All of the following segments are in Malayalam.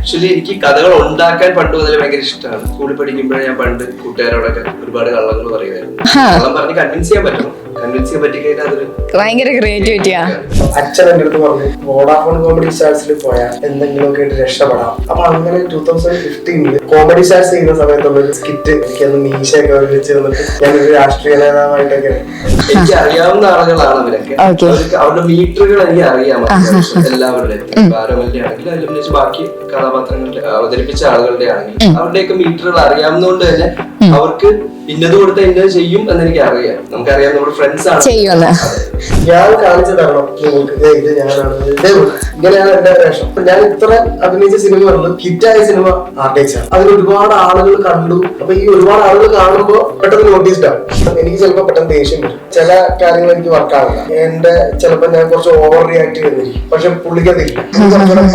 ആക്ച്വലി എനിക്ക് കഥകൾ ഉണ്ടാക്കാൻ പണ്ട് മുതലേ ഭയങ്കര ഇഷ്ടമാണ്. സ്കൂളിൽ പഠിക്കുമ്പോഴേ ഞാൻ പണ്ട് കൂട്ടുകാരോടൊക്കെ ഒരുപാട് കള്ളങ്ങൾ പറയുമായിരുന്നു. കള്ളം പറഞ്ഞ് കൺവിൻസ് ചെയ്യാൻ പറ്റും. കൺവിൻസ് ചെയ്യാൻ പറ്റി കഴിഞ്ഞാൽ അതൊരു ഭയങ്കര ക്രിയേറ്റിവിറ്റിയാ. അച്ഛൻ എന്റെ അടുത്ത് പറഞ്ഞു വോഡാഫോൺ കോമഡി സ്റ്റാർസിൽ പോയാൽ എന്തെങ്കിലുമൊക്കെ ആയിട്ട് രക്ഷപ്പെടാം. അപ്പൊ അങ്ങനെ 2015 കോമഡി സ്റ്റാർസ് ചെയ്യുന്ന സമയത്തുള്ള ഒരു സ്കിറ്റ് എനിക്കന്ന് മീശയൊക്കെ വെച്ച് തന്നിട്ട് ഞാനൊരു രാഷ്ട്രീയ നേതാവായിട്ടൊക്കെ എനിക്ക് അറിയാവുന്ന ആളുകളാണ് അവരൊക്കെ. അവരുടെ മീറ്ററുകൾ എനിക്ക് അറിയാം എല്ലാവരുടെയും. പാരമല്യ ആണെങ്കിൽ അതിലും ബാക്കി കഥാപാത്രങ്ങളുടെ അവതരിപ്പിച്ച ആളുകളുടെ ആണെങ്കിൽ അവരുടെയൊക്കെ മീറ്ററുകൾ അറിയാവുന്നതുകൊണ്ട് തന്നെ അവർക്ക് ഇന്നത് കൊടുത്ത ഇന്നത് ചെയ്യും എന്ന് എനിക്ക് അറിയാം. നമുക്കറിയാം നമ്മുടെ ഫ്രണ്ട്സ് ആണ്. ഞാൻ കാണിച്ചു തരണം നിങ്ങൾക്ക് ഇത് ഞാനാണ് ഇങ്ങനെയാണ് എന്റെ വേഷം. ഞാൻ ഇത്ര അഭിനയിച്ച സിനിമകളിൽ ഹിറ്റായ സിനിമ ആർട്ടിക്സ് ആണ്. അതിൽ ഒരുപാട് ആളുകൾ കണ്ടു. അപ്പൊ ഈ ഒരുപാട് ആളുകൾ കാണുമ്പോൾ പെട്ടെന്ന് നോട്ടീസ്ഡ് ആവും. എനിക്ക് ചിലപ്പോൾ പെട്ടെന്ന് ദേഷ്യം വരും. ചില കാര്യങ്ങൾ എനിക്ക് വർക്കാവില്ല. എന്റെ ചിലപ്പോൾ ഞാൻ കുറച്ച് ഓവർ റിയാക്ട് ചെയ്യുന്നിരിക്കും. പക്ഷെ പുള്ളിക്കതില്ല.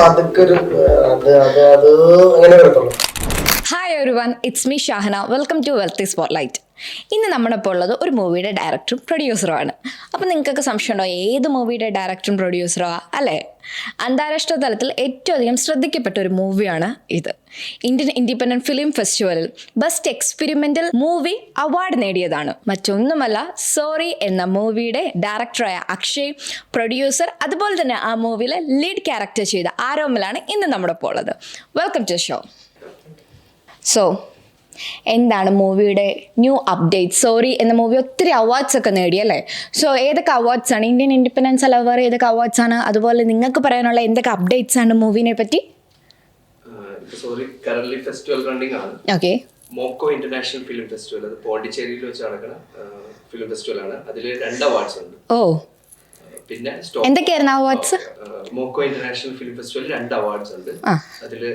പതുക്കെ ഒരു അത് അങ്ങനെ വരത്തുള്ളൂ. Hi everyone, it's me Shahana. Welcome to Wealthy Spotlight. ഇന്ന് നമ്മളിപ്പോൾ ഉള്ളത് ഒരു മൂവിയുടെ ഡയറക്ടറും പ്രൊഡ്യൂസറുമാണ്. അപ്പം നിങ്ങൾക്കൊക്കെ സംശയമുണ്ടോ ഏത് മൂവിയുടെ ഡയറക്ടറും പ്രൊഡ്യൂസറോ അല്ലേ? അന്താരാഷ്ട്ര തലത്തിൽ ഏറ്റവും അധികം ശ്രദ്ധിക്കപ്പെട്ട ഒരു മൂവിയാണ് ഇത്. ഇന്ത്യൻ ഇൻഡിപെൻഡൻറ്റ് ഫിലിം ഫെസ്റ്റിവലിൽ ബെസ്റ്റ് എക്സ്പെരിമെൻ്റൽ മൂവി അവാർഡ് നേടിയതാണ്. മറ്റൊന്നുമല്ല, സോറി എന്ന മൂവിയുടെ ഡയറക്ടറായ അക്ഷയ്, പ്രൊഡ്യൂസർ, അതുപോലെ തന്നെ ആ മൂവിയിലെ ലീഡ് ക്യാരക്ടർ ചെയ്ത ആരോമലാണ് ഇന്ന് നമ്മുടെ ഒപ്പം ഉള്ളത്. Welcome to show. സോ എന്താണ് മൂവിയുടെ ന്യൂ അപ്ഡേറ്റ്? സോറി എന്ന മൂവി ഒത്തിരി അവാർഡ്സ് ഒക്കെ നേടിയല്ലേ? സോ ഏതൊക്കെ അവാർഡ്സ് ആണ്? ഇന്ത്യൻ ഇൻഡിപെൻഡൻസ് അല്ല, വേറെ ഏതൊക്കെ അവാർഡ്സ് ആണ്? അതുപോലെ നിങ്ങൾക്ക് പറയാനുള്ള എന്തൊക്കെ അപ്ഡേറ്റ്സ് ആണ് മൂവിനെ പറ്റി? സോറി കറന്റ് ഫെസ്റ്റിവൽ റണ്ണിംഗ് ആണ്. ഓക്കെ. മോക്കോ ഇന്റർനാഷണൽ ഫിലിം ഫെസ്റ്റിവൽ, അത് പോണ്ടിച്ചേരിയിൽ വെച്ച് നടക്കുന്ന ഫിലിം ഫെസ്റ്റിവൽ ആണ്. അതിൽ 2 അവാർഡ്സ് ഉണ്ട്. ഓ, പിന്നെ എന്തൊക്കെയായിരുന്നു അവാർഡ്സ്? മോക്കോ ഇന്റർനാഷണൽ ഫിലിം ഫെസ്റ്റിവലിൽ 2 അവാർഡ്സ് ഉണ്ട്. അതില്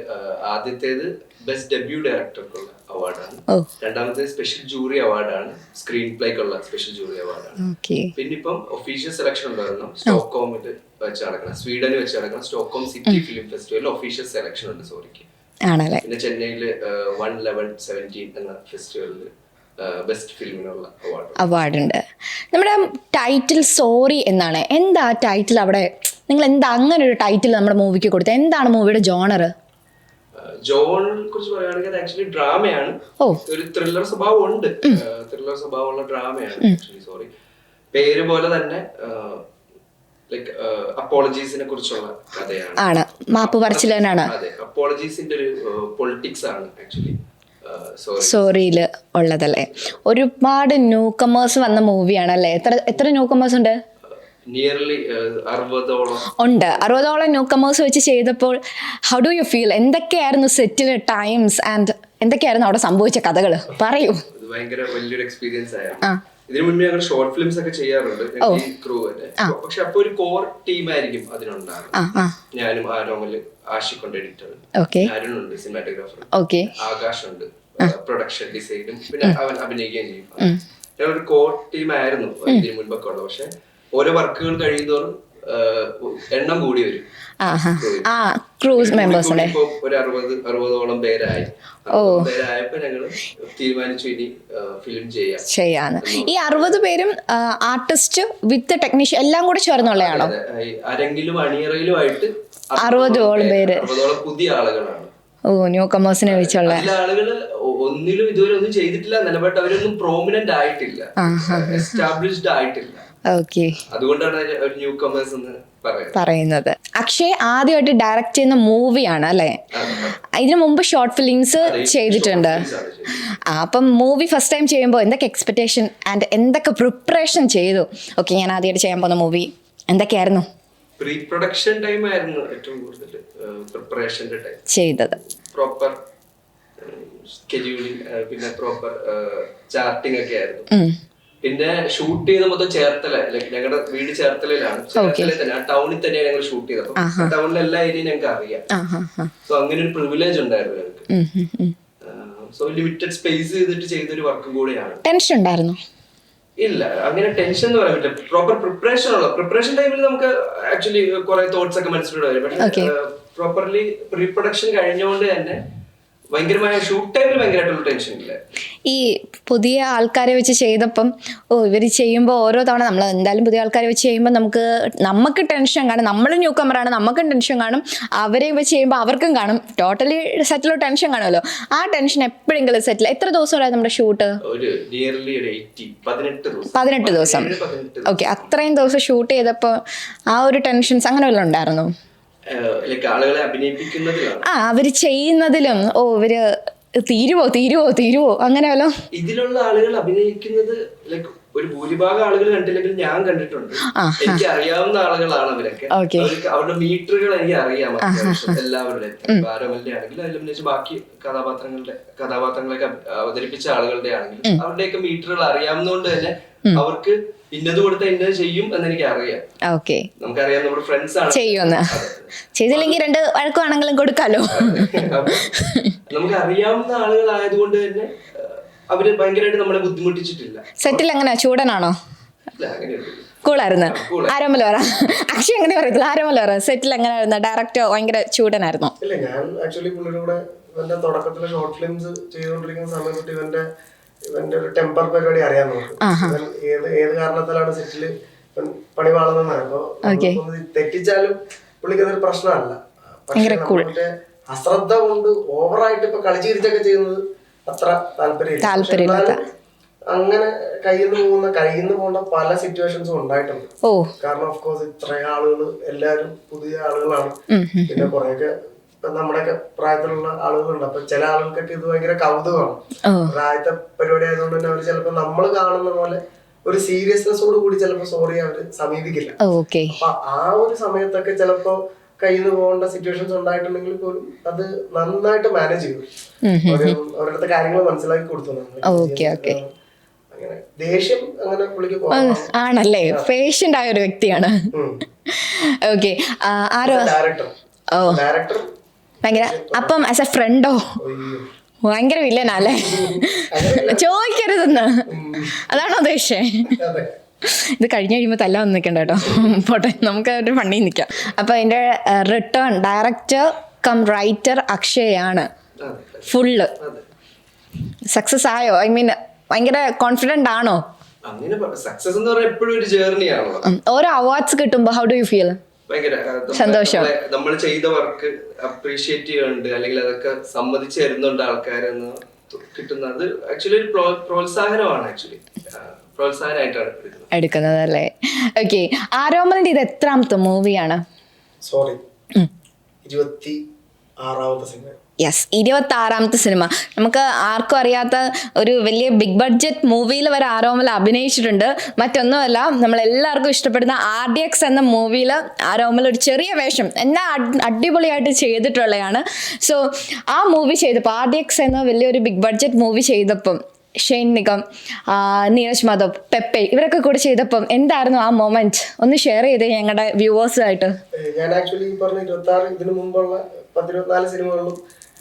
ആദ്യത്തേത് ബെസ്റ്റ് ഡെബ്യൂ ഡയറക്ടർക്കുള്ള അവാർഡാണ്. രണ്ടാമത്തേത് സ്പെഷ്യൽ ജൂറി അവാർഡാണ്. സ്ക്രീൻ പ്ലേക്കുള്ള സ്പെഷ്യൽ ജൂറി അവാർഡാണ്. പിന്നെ ഇപ്പം ഒഫീഷ്യൽ സെലക്ഷൻ ഉണ്ടായിരുന്നു. സ്റ്റോക്ക്ഹോമിൽ വെച്ച് നടക്കണം, സ്വീഡനിൽ വെച്ച് നടക്കണം സ്റ്റോക്ക്ഹോം സിറ്റി ഫിലിം ഫെസ്റ്റിവലിൽ ഒഫീഷ്യൽ സെലക്ഷൻ ഉണ്ട് സോറിക്ക്. പിന്നെ ചെന്നൈയില് 1/11/17 എന്ന ഫെസ്റ്റിവലിൽ ബെസ്റ്റ് ഫിലിമിനുള്ള അവാർഡ് ഉണ്ട്. നമ്മുടെ ടൈറ്റിൽ സോറി എന്നാണ്. എന്താ ടൈറ്റിൽ? അവിടെ നിങ്ങൾ എന്താ അങ്ങനെ ഒരു ടൈറ്റിൽ നമ്മുടെ മൂവിക്ക് കൊടുത്തത്? എന്താണ് മൂവിയുടെ ജോണർ? ജോണിനെ കുറിച്ച് പറയുകയാണെങ്കിൽ ആക്ച്വലി ഡ്രാമയാണ്. ഒരു ത്രില്ലർ സ്വഭാവം ഉണ്ട്. ത്രില്ലർ സ്വഭാവമുള്ള ഡ്രാമയാണ് ആക്ച്വലി സോറി. പേര് പോലെ തന്നെ ലൈക്ക് അപ്പോളജീസിനെ കുറിച്ചുള്ള കഥയാണ്. മാപ്പ് പറച്ചിലാണ്. അതെ, അപ്പോളജീസിന്റെ ഒരു പൊളിറ്റിക്സ് ആണ് ആക്ച്വലി സോറിയില് ഉള്ളതല്ലേ. ഒരുപാട് ന്യൂ കമേഴ്സ് വന്ന മൂവിയാണല്ലേ? എത്ര ന്യൂ കമേഴ്സ് ഉണ്ട്? നിയർലി 60ഓളം ഉണ്ട്. 60ഓളം ന്യൂ കമേഴ്സ് വെച്ച് ചെയ്തപ്പോൾ ഹൗ ഡു യു ഫീൽ? എന്തൊക്കെയായിരുന്നു സെറ്റിലെ ടൈംസ് ആൻഡ് എന്തൊക്കെയായിരുന്നു അവിടെ സംഭവിച്ച കഥകൾ? പറയൂ. ഭയങ്കര വലിയൊരു എക്സ്പീരിയൻസ് ആയിരുന്നു. ഇതിനു മുന്നേ ഞങ്ങൾ ഷോർട്ട് ഫിലിംസ് ഒക്കെ ചെയ്യാറുണ്ട് ക്രൂ. പക്ഷെ അപ്പൊ ഒരു കോർ ടീം ആയിരിക്കും അതിനുണ്ടാകും. ഞാനും ആരോമല്, ആഷിഖുണ്ട് എഡിറ്റർ, അരുണുണ്ട് സിനിമാറ്റോഗ്രാഫർ, ആകാശ് ഉണ്ട് പ്രൊഡക്ഷൻ ഡിസൈനും, പിന്നെ അവൻ അഭിനയിക്കുകയും ചെയ്യും. ഞങ്ങളൊരു കോർ ടീം ആയിരുന്നു ഇതിനു മുൻപൊക്കെ ഉള്ളത്. പക്ഷെ ഓരോ വർക്കുകൾ കഴിയുന്നതോറും എണ്ണം കൂടി വരും. ഒരു 60ഓളം പേരായി. പേരായപ്പോ ഞങ്ങള് തീരുമാനിച്ചു ഇനി ഫിലിം ചെയ്യാന്ന്. ഈ 60 പേരും ആർട്ടിസ്റ്റ് വിത്ത് ടെക്നീഷ്യൻ എല്ലാം കൂടെ ചേർന്നുള്ളതാണോ? അരങ്ങിലും അണിയറയിലും ആയിട്ട് 60ഓളം പേര്. 60ഓളം പുതിയ ആളുകളാണ്. ന്യൂ കമേഴ്സിനെ വെച്ചുള്ള ആളുകള് ഒന്നിലും ഇതുവരെ ഒന്നും ചെയ്തിട്ടില്ല. നിലപാട്ട് അവരൊന്നും പ്രോമിനന്റ് ആയിട്ടില്ല, എസ്റ്റാബ്ലിഷ്ഡ് ആയിട്ടില്ല. അതുകൊണ്ടാണ് ന്യൂ കമേഴ്സ് എന്ന് പറയുന്നത്. അക്ഷയ് ആദ്യമായിട്ട് ഡയറക്റ്റ് ചെയ്യുന്ന മൂവിയാണ് അല്ലേ? ഇതിനു മുമ്പ് ഷോർട്ട് ഫിലിംസ് ചെയ്തിട്ടുണ്ട്. അപ്പം മൂവി ഫസ്റ്റ് ടൈം ചെയ്യുമ്പോൾ എന്തൊക്കെ എക്സ്പെക്ടേഷൻ ആൻഡ് എന്തൊക്കെ പ്രിപ്പറേഷൻ ചെയ്തു? ഓക്കെ, ഞാൻ ആദ്യമായിട്ട് ചെയ്യാൻ പോകുന്ന മൂവി എന്തൊക്കെയായിരുന്നു? പ്രീ പ്രൊഡക്ഷൻ ടൈം ആയിരുന്നു ഏറ്റവും കൂടുതൽ പ്രിപ്പറേഷന്റെ ടൈം ചെയ്തത്. പ്രോപ്പർ സ്കെഡ്യൂളിംഗ്, പിന്നെ പ്രോപ്പർ ചാർട്ടിംഗ് ഒക്കെ ആയിരുന്നു. പിന്നെ ഷൂട്ട് ചെയ്ത മൊത്തം ചേർത്തല, ഞങ്ങളുടെ വീട് ചേർത്തലയിലാണ്. ചേർത്തലയിൽ തന്നെ, ആ ടൗണിൽ തന്നെയാണ് ഞങ്ങൾ ഷൂട്ട് ചെയ്തത്. അപ്പൊ ടൗണിലെ എല്ലാ ഏരിയയും ഞങ്ങൾക്ക് അറിയാം. സോ അങ്ങനെ ഒരു പ്രിവിലേജ് ഉണ്ടായിരുന്നു ഞങ്ങൾക്ക്. സോ ലിമിറ്റഡ് സ്പേസ് ചെയ്തിട്ട് ചെയ്തൊരു വർക്കും കൂടെയാണ്. ടെൻഷൻ ഉണ്ടായിരുന്നു? ഇല്ല, അങ്ങനെ ടെൻഷൻ എന്ന് പറയാൻ പറ്റില്ല. പ്രോപ്പർ പ്രിപ്പറേഷൻ ഉള്ള പ്രിപ്പറേഷൻ ടൈമിൽ നമുക്ക് ആക്ച്വലി കുറെ തോട്ട്സ് ഒക്കെ മനസ്സിലൂടെ വരും. പക്ഷെ പ്രോപ്പർലി പ്രീ പ്രൊഡക്ഷൻ കഴിഞ്ഞുകൊണ്ട് തന്നെ ഭയങ്കരമായ ഷൂട്ട് ടൈമിൽ ഭയങ്കരമായിട്ടുള്ള ടെൻഷൻ ഇല്ല. ഈ പുതിയ ആൾക്കാരെ വെച്ച് ചെയ്തപ്പം ഇവർ ചെയ്യുമ്പോൾ ഓരോ തവണ നമ്മൾ എന്തായാലും പുതിയ ആൾക്കാരെ വെച്ച് ചെയ്യുമ്പോൾ നമുക്ക് ടെൻഷൻ കാണും. നമ്മളും ന്യൂ കമറാണ്, നമുക്കും ടെൻഷൻ കാണും. അവരെ വെച്ച് ചെയ്യുമ്പോൾ അവർക്കും കാണും. ടോട്ടലി സെറ്റിലോ ടെൻഷൻ കാണുമല്ലോ. ആ ടെൻഷൻ എപ്പോഴെങ്കിലും സെറ്റിൽ. എത്ര ദിവസമായിരുന്നു നമ്മുടെ ഷൂട്ട്? ഒരു നിയർലി 18 ദിവസം. ഓക്കെ, അത്രയും ദിവസം ഷൂട്ട് ചെയ്തപ്പോൾ ആ ഒരു ടെൻഷൻസ് അങ്ങനെ വല്ലതും ഉണ്ടായിരുന്നു? ആളുകളെ അഭിനയിപ്പിക്കുന്നതിലാണ്, അവര് ചെയ്യുന്നതിലും ഇവര് തീരുവോ അങ്ങനെ വല്ലോ. ഇതിലുള്ള ആളുകൾ അഭിനയിക്കുന്നത് ലൈക്ക് ഒരു ഭൂരിഭാഗം ആളുകൾ കണ്ടില്ലെങ്കിൽ ഞാൻ കണ്ടിട്ടുണ്ട്. എനിക്ക് അറിയാവുന്ന ആളുകളാണ് അവരൊക്കെ. അവരുടെ മീറ്ററുകൾ എനിക്ക് അറിയാം എല്ലാവരുടെയും. ബാരമലിന്റെ ആണെങ്കിലും അതിലും ബാക്കി കഥാപാത്രങ്ങളൊക്കെ അവതരിപ്പിച്ച ആളുകളുടെ ആണെങ്കിലും അവരുടെയൊക്കെ മീറ്ററുകൾ അറിയാവുന്നതുകൊണ്ട് തന്നെ അവർക്ക് ഇന്നത് കൊടുത്ത ഇന്നത് ചെയ്യും എന്ന് എനിക്ക് അറിയാം. നമുക്കറിയാം, നമ്മുടെ ഫ്രണ്ട്സ് ആണ് ചെയ്യുന്ന. ചെയ്തില്ലെങ്കിൽ 2 വഴക്കുവാണെങ്കിലും കൊടുക്കാലോ. നമുക്ക് അറിയാവുന്ന ആളുകളായതുകൊണ്ട് തന്നെ അവര് ഭയങ്കരമായിട്ട് നമ്മളെ ബുദ്ധിമുട്ടിച്ചിട്ടില്ല. സെറ്റിൽ എങ്ങനെയാ, ചൂടനാണോ? കൂളായിരുന്നു. ആരോമല പറ. അക്ഷയ് എങ്ങനെ പറയത്തില്ല, ആരോമല പറ. സെറ്റിൽ എങ്ങനെയായിരുന്നു? ഡയറക്ടർ ഭയങ്കര ചൂടനായിരുന്നു? ഇല്ല, ഞാൻ ആക്ച്വലി പുള്ളിയുടെ ഇവന്റെ തുടക്കത്തിലെ ഷോർട്ട് ഫിലിംസ് ചെയ്തുകൊണ്ടിരിക്കുന്ന സമയത്ത് ഇവന്റെ ഒരു ടെമ്പർ പരിപാടി അറിയാൻ നോക്കും. ഏത് കാരണത്താലാണ് സെറ്റില് പണി പാളുന്നതാണ്. അപ്പൊ തെറ്റിച്ചാലും പുള്ളിക്ക് അതൊരു പ്രശ്നമല്ല. പക്ഷെ അശ്രദ്ധ കൊണ്ട് ഓവറായിട്ട് ഇപ്പൊ കളിച്ചിരിച്ചൊക്കെ ചെയ്യുന്നത് അത്ര താല്പര്യമില്ല. അങ്ങനെ കയ്യിൽ നിന്ന് പോകുന്ന പല സിറ്റുവേഷൻസും ഉണ്ടായിട്ടുണ്ട്. കാരണം ഓഫ് കോഴ്സ് ഇത്ര ആളുകൾ എല്ലാരും പുതിയ ആളുകളാണ്. പിന്നെ കുറെയൊക്കെ നമ്മുടെയൊക്കെ പ്രായത്തിലുള്ള ആളുകളുണ്ട്. അപ്പൊ ചില ആളുകൾക്കൊക്കെ ഇത് ഭയങ്കര കൗതുകമാണ്. പ്രായത്തെ പരിപാടി ആയതുകൊണ്ട് തന്നെ അവര് ചിലപ്പോ നമ്മൾ കാണുന്ന പോലെ ഒരു സീരിയസ്നെസ്സോട് കൂടി ചിലപ്പോ സോറി അവര് സമീപിക്കില്ല. അപ്പൊ ആ ഒരു സമയത്തൊക്കെ ചിലപ്പോ കയ്യിൽ നിന്ന് പോകേണ്ട സിറ്റുവേഷൻസ് ഉണ്ടായിട്ടുണ്ടെങ്കിൽ പോലും അത് നന്നായിട്ട് മാനേജ് ചെയ്തു. അവരുടെ കാര്യങ്ങൾ മനസ്സിലാക്കി കൊടുത്തു. അങ്ങനെ ദേഷ്യം അങ്ങനെ പുള്ളിക്ക് ആണല്ലേ, പേഷ്യന്റ് ആയ ഒരു വ്യക്തിയാണ്. ഓക്കെ, ഡയറക്ടർ ഭയങ്കര. അപ്പം ആസ് എ ഫ്രണ്ടോ ഭയങ്കര വില്ലനല്ലേ? ചോദിക്കരുതെന്ന്, അതാണോ ഉദ്ദേശിച്ചേ? ഇത് കഴിഞ്ഞ് കഴിയുമ്പോൾ തല്ല വന്ന് നിൽക്കണ്ട കേട്ടോ, പോട്ടെ, നമുക്ക് ഒരു ഫണ്ണി നിൽക്കാം. അപ്പോൾ അതിൻ്റെ return director come writer Akshay ആണ്. ഫുള്ള് സക്സസ് ആയോ? ഐ മീൻ ഭയങ്കര കോൺഫിഡന്റ് ആണോ? സക്സസ് എന്ന് പറഞ്ഞാൽ എപ്പോഴും ഒരു ജേർണിയാണല്ലോ. ഓരോ അവാർഡ്സ് കിട്ടുമ്പോൾ ഹൗ ഡു യു ഫീൽ? ഭയങ്കര സന്തോഷം. നമ്മൾ ചെയ്ത വർക്ക് അപ്രീഷിയേറ്റ് ചെയ്യുന്നുണ്ട്, അല്ലെങ്കിൽ അതൊക്കെ സമ്മതിച്ചു തരുന്നുണ്ട് ആൾക്കാരെന്ന് കിട്ടുന്നത് ആക്ച്വലി ഒരു പ്രോത്സാഹനമാണ്. ആക്ച്വലി പ്രോത്സാഹനമായിട്ടാണ് എടുക്കുന്നത് അല്ലേ? ഓക്കെ, ആരോമലിന്റെ ഇത് എത്രാമത്തെ മൂവിയാണ്? സോറി, 26ാമത്തെ സിനിമ. യെസ്, 26ാമത്തെ സിനിമ. നമുക്ക് ആർക്കും അറിയാത്ത ഒരു വലിയ ബിഗ് ബഡ്ജറ്റ് മൂവിയിൽ വരെ ആരോമൽ അഭിനയിച്ചിട്ടുണ്ട്. മറ്റൊന്നുമല്ല, നമ്മളെല്ലാവർക്കും ഇഷ്ടപ്പെടുന്ന RDX എന്ന മൂവിയിൽ ആരോമൽ ഒരു ചെറിയ വേഷം എന്നാ അടിപൊളിയായിട്ട് ചെയ്തിട്ടുള്ളതാണ്. സോ ആ മൂവി ചെയ്തപ്പോൾ, RDX എന്ന വലിയൊരു ബിഗ് ബഡ്ജറ്റ് മൂവി ചെയ്തപ്പം ഷെയ്ൻ നിഗം, നീരജ് മാധവ്, പെപ്പെ ഇവരൊക്കെ കൂടെ ചെയ്തപ്പം എന്തായിരുന്നു ആ മൊമെന്റ്? ഒന്ന് ഷെയർ ചെയ്തേ ഞങ്ങളുടെ വ്യൂവേഴ്സുമായിട്ട്. ഞാൻ ആക്ച്വലി ഈ പറഞ്ഞ 26 ഇതിനു മുമ്പുള്ള 10-24 സിനിമകളിലും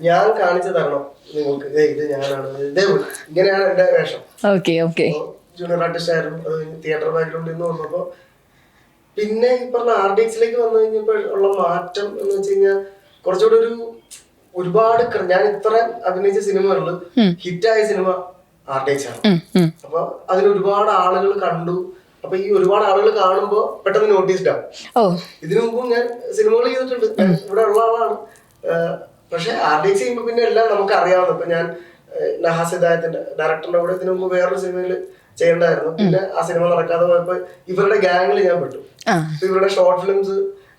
ഞാൻ കാണിച്ചു തരണം നിങ്ങൾക്ക്, ഇത് ഞാനാണ്, ഇതേപോലെ ഇങ്ങനെയാണ് എന്റെ വേഷം. ജൂനിയർ ആർട്ടിസ്റ്റ് ആയിരുന്നു, തിയേറ്റർ ബാക്ക്ഗ്രൗണ്ടിൽ നിന്ന് വന്നപ്പോ. പിന്നെ ഈ പറഞ്ഞ RDXലേക്ക് വന്നു കഴിഞ്ഞപ്പോൾ ഉള്ള മാറ്റം എന്ന് വെച്ച് കഴിഞ്ഞാൽ കുറച്ചുകൂടെ ഒരുപാട് ഞാൻ ഇത്ര അഭിനയിച്ച സിനിമകളിൽ ഹിറ്റായ സിനിമ RDX ആണ്. അപ്പൊ അതിന് ഒരുപാട് ആളുകൾ കണ്ടു. അപ്പൊ ഈ ഒരുപാട് ആളുകൾ കാണുമ്പോ പെട്ടെന്ന് നോട്ടീസ്ഡ് ആവും. ഇതിനു മുമ്പും ഞാൻ സിനിമകൾ ചെയ്തിട്ടുണ്ട്, ഇവിടെ ഉള്ള ആളാണ്. പക്ഷെ RDX ചെയ്യുമ്പോ പിന്നെ എല്ലാം നമുക്ക് അറിയാവുന്ന. ഇപ്പൊ ഞാൻ നഹാസ് ഹിദായത്തിന്റെ ഡയറക്ടറിന്റെ കൂടെ ഇതിനു മുമ്പ് വേറൊരു സിനിമയിൽ ചെയ്യണ്ടായിരുന്നു. പിന്നെ ആ സിനിമ നടക്കാതെ പോയപ്പോ ഇവരുടെ ഗാങ്ങിൽ ഞാൻ പെട്ടു. ഇവരുടെ ഷോർട്ട് ഫിലിംസ്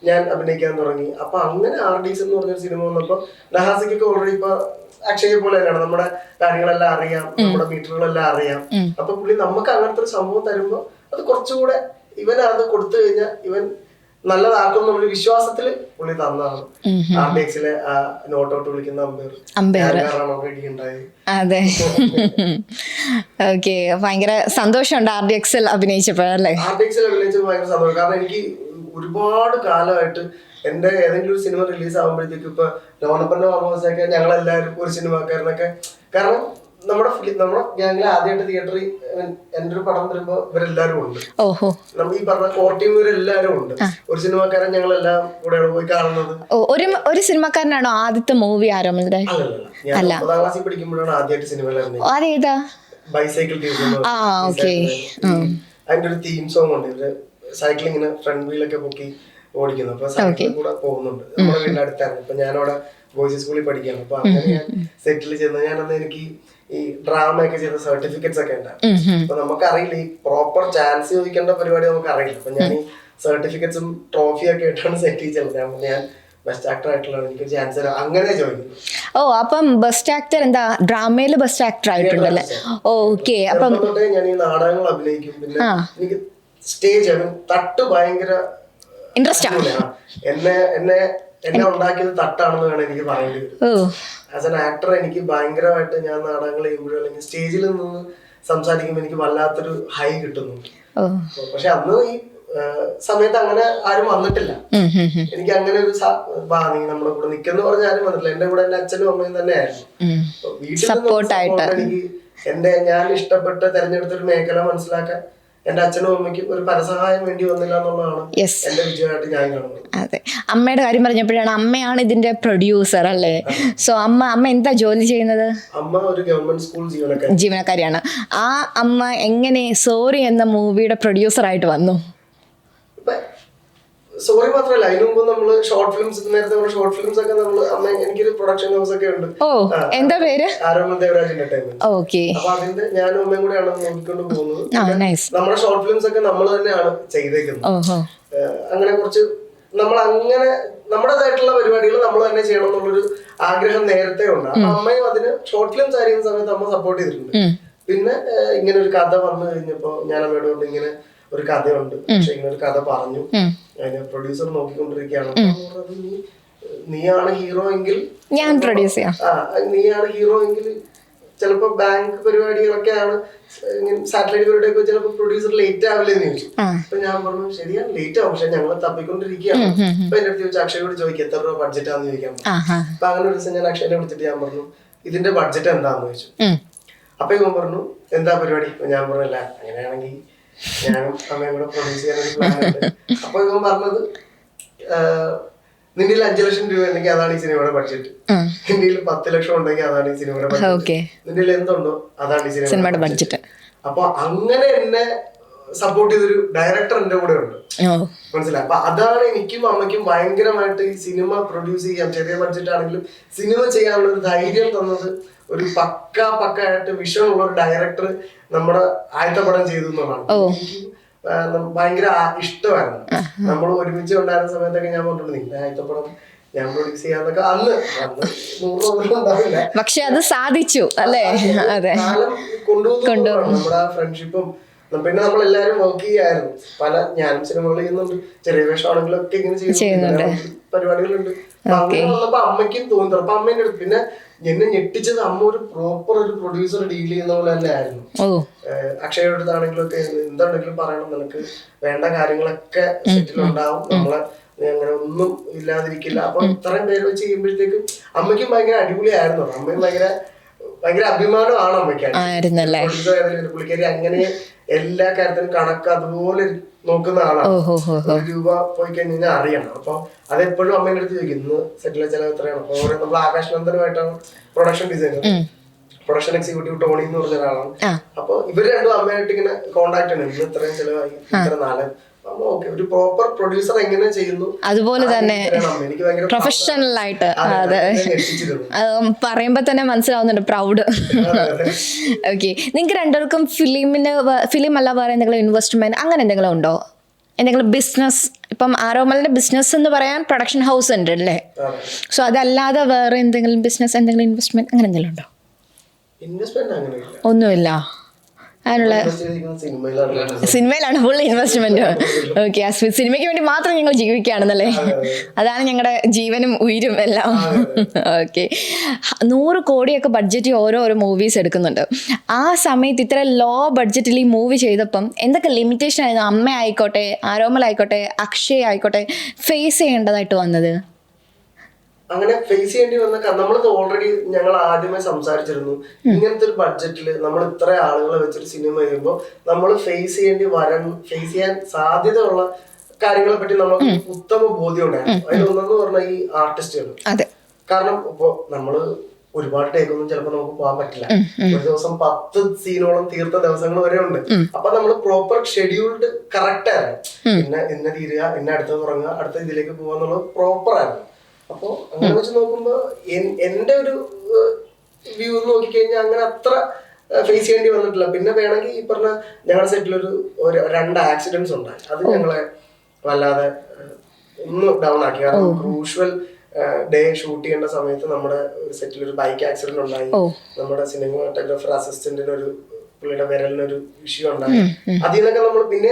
ഞാൻ അഭിനയിക്കാൻ തുടങ്ങി. അപ്പൊ അങ്ങനെ RDX എന്ന് പറഞ്ഞൊരു സിനിമ വന്നപ്പോ നഹാസിക്കൊക്കെ ഓൾറെഡി ഇപ്പൊ അക്ഷയെ പോലെ തന്നെയാണ്, നമ്മുടെ കാര്യങ്ങളെല്ലാം അറിയാം, നമ്മുടെ മീറ്ററുകളെല്ലാം അറിയാം. അപ്പൊ പുള്ളി നമുക്ക് അങ്ങനത്തെ ഒരു സംഭവം തരുമ്പോ അത് കുറച്ചുകൂടെ ഇവൻ അത് കൊടുത്തു കഴിഞ്ഞാൽ ഇവൻ നല്ലതാക്കും എന്നുള്ള വിശ്വാസത്തില് പുള്ളി തന്നതാണ്. RDXലെ നോട്ട് ഔട്ട് വിളിക്കുന്ന അമ്പയർ ഉണ്ടായി. അതെ, ഓക്കെ, ഭയങ്കര സന്തോഷമുണ്ട് RDXൽ അഭിനയിച്ചപ്പോഴല്ലേ? RDXൽ അഭിനയിച്ചപ്പോൾ ഭയങ്കര സന്തോഷം. കാരണം എനിക്ക് ഒരുപാട് കാലമായിട്ട് എന്റെ ഏതെങ്കിലും ഒരു സിനിമ റിലീസ് ആകുമ്പോഴത്തേക്കും, ഇപ്പൊ ലോണപ്പന്റെ മാമോസൊക്കെ ഞങ്ങളെല്ലാവരും ഒരു സിനിമാക്കാരനൊക്കെ, കാരണം നമ്മുടെ ഗ്യാങ്ങിൽ ആദ്യമായിട്ട് തിയേറ്ററിൽ എന്റെ ഒരു പടം വരുമ്പോ ഇവരെല്ലാരും ഉണ്ട്. ഓഹോ. നമ്മൾ ഈ പറഞ്ഞ കോർ ടീം ഇവരെല്ലാരും ഉണ്ട്. ഒരു സിനിമാക്കാരൻ ഞങ്ങളെല്ലാം കൂടെയാണ് പോയി കാണുന്നത്. ഒരു സിനിമക്കാരനാണോ ആദ്യത്തെ മൂവി ആരോമലുടെ? ഞാൻ 10ാം ക്ലാസ്സിൽ പഠിക്കുമ്പോഴാണ് ആദ്യമായിട്ട് സിനിമയിൽ അതേതാ? ബൈസൈക്കിൾ അതിന്റെ ഒരു തീം സോങ് ഉണ്ട്. ഇവര് സൈക്ലിങ്ങിന് ഫ്രണ്ട് വീലൊക്കെ പൊക്കി ഓടിക്കുന്നു. അപ്പൊ സൈക്കിളിൽ കൂടെ പോകുന്നുണ്ട്. നമ്മുടെ വീടിന്റെ അടുത്താണ്. അപ്പൊ ഞാനവിടെ ബോയ്സ് സ്കൂളിൽ പഠിക്കുകയാണ്. അപ്പൊ അങ്ങനെ ഞാൻ സെറ്റിൽ ചെന്ന് ഞാനന്ന് എനിക്ക് ഈ ഡ്രാമ ഒക്കെ ചെയ്ത സർട്ടിഫിക്കറ്റ്സ് ഒക്കെ ഉണ്ടായിരുന്നു. അപ്പൊ നമുക്കറിയില്ല ഈ പ്രോപ്പർ ചാൻസ് ചോദിക്കേണ്ട പരിപാടി നമുക്ക് അറിയില്ല. അപ്പൊ ഞാൻ ഈ സർട്ടിഫിക്കറ്റ്സും ട്രോഫിയൊക്കെ ആയിട്ടാണ് സെറ്റിൽ ചെല്ലുന്നത്. ഞാൻ ബെസ്റ്റ് ആക്ടർ ആയിട്ടുള്ള എനിക്ക് ചാൻസ് അങ്ങനെ ചോദിക്കുന്നു. ഓ, അപ്പം ബെസ്റ്റ് ആക്ടർ എന്താ ഡ്രാമയില് ബെസ്റ്റ് ആക്ടർ ആയിട്ടുണ്ടല്ലേ? ഓക്കെ. അപ്പം ഞാൻ ഈ നാടകങ്ങൾ അഭിനയിക്കും. പിന്നെ എനിക്ക് സ്റ്റേജ് തട്ട് ഭയങ്കര ഇൻട്രസ്റ്റ് ആണ്. എന്നെ ഉണ്ടാക്കിയത് തട്ടാണെന്ന് വേണം എനിക്ക് പറയേണ്ടി വരും. ആസ് എൻ ആക്ടർ എനിക്ക് ഭയങ്കരമായിട്ട് ഞാൻ നാടകങ്ങൾ ചെയ്യുമ്പോഴോ അല്ലെങ്കിൽ സ്റ്റേജിൽ നിന്ന് സംസാരിക്കുമ്പോൾ എനിക്ക് വല്ലാത്തൊരു ഹൈ കിട്ടുന്നുണ്ട്. പക്ഷെ അന്ന് ഈ സമയത്ത് അങ്ങനെ ആരും വന്നിട്ടില്ല. എനിക്ക് അങ്ങനെ ഒരു നീ നമ്മുടെ കൂടെ നിൽക്കെന്ന് പറഞ്ഞ ആരും വന്നിട്ടില്ല. എന്റെ കൂടെ എന്റെ അച്ഛനും അമ്മയും തന്നെ ആയിരുന്നു. വീട്ടിൽ എനിക്ക് ഞാൻ ഇഷ്ടപ്പെട്ട് തെരഞ്ഞെടുത്തൊരു മേഖല മനസ്സിലാക്കാൻ എന്റെ അച്ഛനും അമ്മയ്ക്കും ഒരു പരസഹായം വേണ്ടി വന്നില്ല എന്നുള്ളതാണ് എന്റെ വിജയമായിട്ട് ഞാൻ കാണുന്നത്. അതെ, അമ്മയുടെ കാര്യം പറഞ്ഞപ്പോഴാണ്, അമ്മയാണ് ഇതിന്റെ പ്രൊഡ്യൂസർ അല്ലേ? സോ അമ്മ എന്താ ജോലി ചെയ്യുന്നത്? അമ്മ ഒരു ഗവൺമെന്റ് സ്കൂൾ ജീവനക്കാരിയാണ്. ആ അമ്മ എങ്ങനെ സോറി എന്ന മൂവിയുടെ പ്രൊഡ്യൂസർ ആയിട്ട് വന്നു? സോറി മാത്രമല്ല, അതിനു മുമ്പ് നമ്മള് ഷോർട്ട് ഫിലിംസ്, നേരത്തെ ഷോർട്ട് ഫിലിംസ് ഒക്കെ നമ്മള് എനിക്കൊരു പ്രൊഡക്ഷൻ ഹൗസ് ഒക്കെ ഉണ്ട്. ഓ, എന്താ പേര്? ആരോമൽ ദേവരാജ് എന്റർടൈൻമെന്റ്. ഓക്കെ. അപ്പൊ അതിന്റെ ഞാനും അമ്മയും കൂടെയാണ് നോക്കിക്കൊണ്ട് പോകുന്നത്. നമ്മുടെ ഷോർട്ട് ഫിലിംസ് ഒക്കെ നമ്മൾ തന്നെയാണ് ചെയ്തേക്കുന്നത്. അങ്ങനെ കുറച്ച് നമ്മൾ അങ്ങനെ നമ്മുടേതായിട്ടുള്ള പരിപാടികൾ നമ്മൾ തന്നെ ചെയ്യണം എന്നുള്ളൊരു ആഗ്രഹം നേരത്തെ ഉണ്ട്. അപ്പൊ അമ്മയും അതിന് ഷോർട്ട് ഫിലിംസ് ആയിരിക്കുന്ന സമയത്ത് അമ്മ സപ്പോർട്ട് ചെയ്തിട്ടുണ്ട്. പിന്നെ ഇങ്ങനെ ഒരു കഥ വന്നു കഴിഞ്ഞപ്പോ ഞാൻ അമ്മയോട് കൊണ്ട് ഇങ്ങനെ ഒരു കഥയുണ്ട്, പക്ഷെ ഇങ്ങനെ ഒരു കഥ പറഞ്ഞു, അതിന് പ്രൊഡ്യൂസർ നോക്കിക്കൊണ്ടിരിക്കുകയാണ്. നീയാണ് ഹീറോ എങ്കിൽ ഞാൻ പ്രൊഡ്യൂസ് ചെയ്യാം. നീയാണ് ഹീറോ എങ്കിൽ ചിലപ്പോ ബാങ്ക് പരിപാടികളൊക്കെയാണ്, സാറ്റലൈറ്റ് പരിപാടിയൊക്കെ ചിലപ്പോ പ്രൊഡ്യൂസർ ലേറ്റ് ആവില്ലെന്ന് ചോദിച്ചു. അപ്പൊ ഞാൻ പറഞ്ഞു ശരിയാണ് ലേറ്റ് ആവും, പക്ഷെ ഞങ്ങൾ തപ്പിക്കൊണ്ടിരിക്കുകയാണ്. അപ്പൊ എന്റെ അടുത്ത് ചോദിച്ചു, അക്ഷയോട് ചോദിക്കും എത്ര രൂപ ബഡ്ജറ്റാന്ന് ചോദിക്കാൻ. അപ്പൊ അങ്ങനെ ഒരു ദിവസം ഞാൻ അക്ഷയനെ വിളിച്ചിട്ട് ഞാൻ പറഞ്ഞു ഇതിന്റെ ബഡ്ജറ്റ് എന്താന്ന് ചോദിച്ചു. അപ്പൊ ഇവൻ പറഞ്ഞു എന്താ പരിപാടി? ഞാൻ പറഞ്ഞല്ല, അങ്ങനെയാണെങ്കിൽ ഞാനും അമ്മയും കൂടെ പ്രൊഡ്യൂസ് ചെയ്യാൻ ഒരു പ്ലാൻ ഉണ്ട്. അപ്പൊ ഇവൻ പറഞ്ഞത് നിന്റെ 5 ലക്ഷം രൂപ ഉണ്ടെങ്കിൽ അതാണ് ഈ സിനിമയുടെ ബഡ്ജറ്റ്, നിന്റെ 10 ലക്ഷം ഉണ്ടെങ്കിൽ അതാണ് ഈ സിനിമയുടെ ബഡ്ജറ്റ്, നിന്റെ എന്തുണ്ടോ അതാണ് ഈ സിനിമയുടെ ബഡ്ജറ്റ്. അപ്പൊ അങ്ങനെ എന്നെ സപ്പോർട്ട് ചെയ്തൊരു ഡയറക്ടർ എന്റെ കൂടെ ഉണ്ട്, മനസ്സിലായി. അപ്പൊ അതാണ് എനിക്കും അമ്മയ്ക്കും ഭയങ്കരമായിട്ട് ഈ സിനിമ പ്രൊഡ്യൂസ് ചെയ്യാൻ, ചെറിയ ബഡ്ജറ്റ് ആണെങ്കിലും സിനിമ ചെയ്യാനുള്ള ഒരു ധൈര്യം തന്നത്. ഒരു പക്കായിട്ട് വിഷൻ ഉള്ള ഒരു ഡയറക്ടർ നമ്മുടെ ആദ്യത്തെ പടം ചെയ്തു എന്നുള്ളതാണ്. ഭയങ്കര ഇഷ്ടമായിരുന്നു. നമ്മൾ ഒരുമിച്ച് ഉണ്ടായിരുന്ന സമയത്തൊക്കെ ഞാൻ പറഞ്ഞിട്ടുണ്ട് നിന്റെ ആദ്യത്തെ പടം ഞാൻ പ്രൊഡ്യൂസ് ചെയ്യാന്നൊക്കെ. അന്ന് 100 ഉണ്ടാവില്ല, പക്ഷെ അത് സാധിച്ചു അല്ലേ? കാലം കൊണ്ടുപോകുന്നു നമ്മുടെ ആ ഫ്രണ്ട്ഷിപ്പും. പിന്നെ നമ്മളെല്ലാരും വർക്ക് ചെയ്യായിരുന്നു. ഞാനും സിനിമകൾ ചെയ്യുന്നുണ്ട്, ചെറിയ വേഷമാണെങ്കിലും ഒക്കെ ഇങ്ങനെ ചെയ്യുന്നുണ്ട്, പരിപാടികളുണ്ട്. അങ്ങനെ വന്നപ്പോ അമ്മയ്ക്കും തോന്നി. അപ്പൊ അമ്മേന്റെ അടുത്ത് പിന്നെ എന്നെ ഞെട്ടിച്ചത് അമ്മ ഒരു പ്രോപ്പർ ഒരു പ്രൊഡ്യൂസർ ഡീൽ ചെയ്യുന്ന പോലെ തന്നെ ആയിരുന്നു. അക്ഷയുടെ അടുത്താണെങ്കിലും ഒക്കെ എന്താണെങ്കിലും പറയണം, നിനക്ക് വേണ്ട കാര്യങ്ങളൊക്കെ സെറ്റിലുണ്ടാവും, നമ്മളെ അങ്ങനെ ഒന്നും ഇല്ലാതിരിക്കില്ല. അപ്പൊ ഇത്രയും പേര് വെച്ച് ചെയ്യുമ്പോഴത്തേക്കും അമ്മയ്ക്കും ഭയങ്കര അടിപൊളിയായിരുന്നു. അമ്മയും ഭയങ്കര അഭിമാനമാണ് അമ്മയ്ക്ക്. പുള്ളിക്കാരി അങ്ങനെ എല്ലാ കാര്യത്തിനും കണക്ക് അതുപോലെ നോക്കുന്ന ആളാണ്. 1 രൂപ പോയി കഴിഞ്ഞാൽ അറിയണം. അപ്പൊ അതെപ്പോഴും അമ്മേന്റെ അടുത്ത് ചോദിക്കും ഇന്ന് സെറ്റിലെ ചെലവ് എത്രയാണ്. അപ്പൊ നമ്മൾ ആകാശ് നന്ദനുമായിട്ടാണ് production designer, production executive Tony എന്ന് പറഞ്ഞ ഒരാളാണ്. അപ്പൊ ഇവര് രണ്ടും അമ്മയായിട്ട് ഇങ്ങനെ കോണ്ടാക്ട് ആണ്, ഇന്ന് ഇത്രയും ചെലവായി, ഇത്ര നാളെ. ഒരു പ്രോപ്പർ പ്രൊഡ്യൂസർ എങ്ങനെ ചെയ്യുന്നു അതുപോലെ തന്നെ പ്രൊഫഷണൽ ആയിട്ട്. അതെ, പറയുമ്പോ തന്നെ മനസ്സിലാവുന്നുണ്ട്, പ്രൗഡ്. ഓക്കെ, നിങ്ങൾക്ക് രണ്ടുപേർക്കും ഫിലിം അല്ല വേറെ എന്തെങ്കിലും ഇൻവെസ്റ്റ്മെന്റ് അങ്ങനെ എന്തെങ്കിലും ഉണ്ടോ? എന്തെങ്കിലും ബിസിനസ്? ഇപ്പം ആരോമലിന്റെ ബിസിനസ് എന്ന് പറയാൻ പ്രൊഡക്ഷൻ ഹൗസ് ഉണ്ട് അല്ലേ? സോ അതല്ലാതെ വേറെ എന്തെങ്കിലും ബിസിനസ്, എന്തെങ്കിലും ഇൻവെസ്റ്റ്മെന്റ് അങ്ങനെ എന്തെങ്കിലും ഉണ്ടോ? ഒന്നുമില്ല. അതിനുള്ള സിനിമയിലാണ് ഫുൾ ഇൻവെസ്റ്റ്മെന്റ്. ഓക്കെ, സിനിമയ്ക്ക് വേണ്ടി മാത്രം ഞങ്ങൾ ജീവിക്കുകയാണെന്നല്ലേ? അതാണ് ഞങ്ങളുടെ ജീവനും ഉയിരും എല്ലാം. ഓക്കെ, 100 കോടിയൊക്കെ ബഡ്ജറ്റ് ഓരോ മൂവീസ് എടുക്കുന്നുണ്ട്. ആ സമയത്ത് ഇത്ര ലോ ബഡ്ജറ്റിൽ ഈ മൂവി ചെയ്തപ്പം എന്തൊക്കെ ലിമിറ്റേഷൻ ആയിരുന്നു അമ്മ ആയിക്കോട്ടെ, ആരോമൽ ആയിക്കോട്ടെ, അക്ഷയ് ആയിക്കോട്ടെ ഫേസ് ചെയ്യേണ്ടതായിട്ട് വന്നത്? അങ്ങനെ ഫേസ് ചെയ്യേണ്ടി വന്ന നമ്മളത് ഓൾറെഡി ഞങ്ങൾ ആദ്യമേ സംസാരിച്ചിരുന്നു. ഇങ്ങനത്തെ ഒരു ബഡ്ജറ്റിൽ നമ്മൾ ഇത്ര ആളുകളെ വെച്ചൊരു സിനിമ ചെയ്യുമ്പോൾ നമ്മൾ ഫേസ് ചെയ്യാൻ സാധ്യതയുള്ള കാര്യങ്ങളെ പറ്റി നമുക്ക് ഉത്തമ ബോധ്യം ഉണ്ടായിരുന്നു. അതിലൊന്നെന്ന് പറഞ്ഞാൽ ഈ ആർട്ടിസ്റ്റുകൾ. കാരണം ഇപ്പൊ നമ്മള് ഒരുപാട് ടേക്കൊന്നും ചിലപ്പോൾ നമുക്ക് പോകാൻ പറ്റില്ല. ഒരു ദിവസം 10 സീനോളം തീർത്ത ദിവസങ്ങൾ വരെ ഉണ്ട്. അപ്പൊ നമ്മൾ പ്രോപ്പർ ഷെഡ്യൂൾഡ് കറക്റ്റ് ആയിരുന്നു. ഇന്ന തീരുക, അടുത്ത തുടങ്ങുക, അടുത്ത ഇതിലേക്ക് പോകാന്നുള്ളത് പ്രോപ്പർ ആയിരുന്നു. അപ്പൊ അങ്ങനെ വെച്ച് നോക്കുമ്പോ എന്റെ ഒരു വ്യൂ നോക്കിക്കഴിഞ്ഞാൽ അങ്ങനെ അത്ര ഫേസ് ചെയ്യേണ്ടി വന്നിട്ടില്ല. പിന്നെ വേണമെങ്കിൽ ഈ പറഞ്ഞ ഞങ്ങളുടെ സെറ്റിലൊരു 2 ആക്സിഡന്റ്സ് ഉണ്ടായി. അത് ഞങ്ങളെ വല്ലാതെ ഒന്ന് ഡൗൺ ആക്കി. കാരണം ക്രൂഷ്യൽ ഡേ ഷൂട്ട് ചെയ്യേണ്ട സമയത്ത് നമ്മുടെ ഒരു സെറ്റിൽ ഒരു ബൈക്ക് ആക്സിഡന്റ് ഉണ്ടായി. നമ്മുടെ സിനിമാറ്റോഗ്രാഫർ അസിസ്റ്റന്റിന് ഒരു പുള്ളിയുടെ വിരലിനൊരു ഇഷ്യൂ ഉണ്ടായി. അതിൽ നിന്നൊക്കെ നമ്മൾ പിന്നെ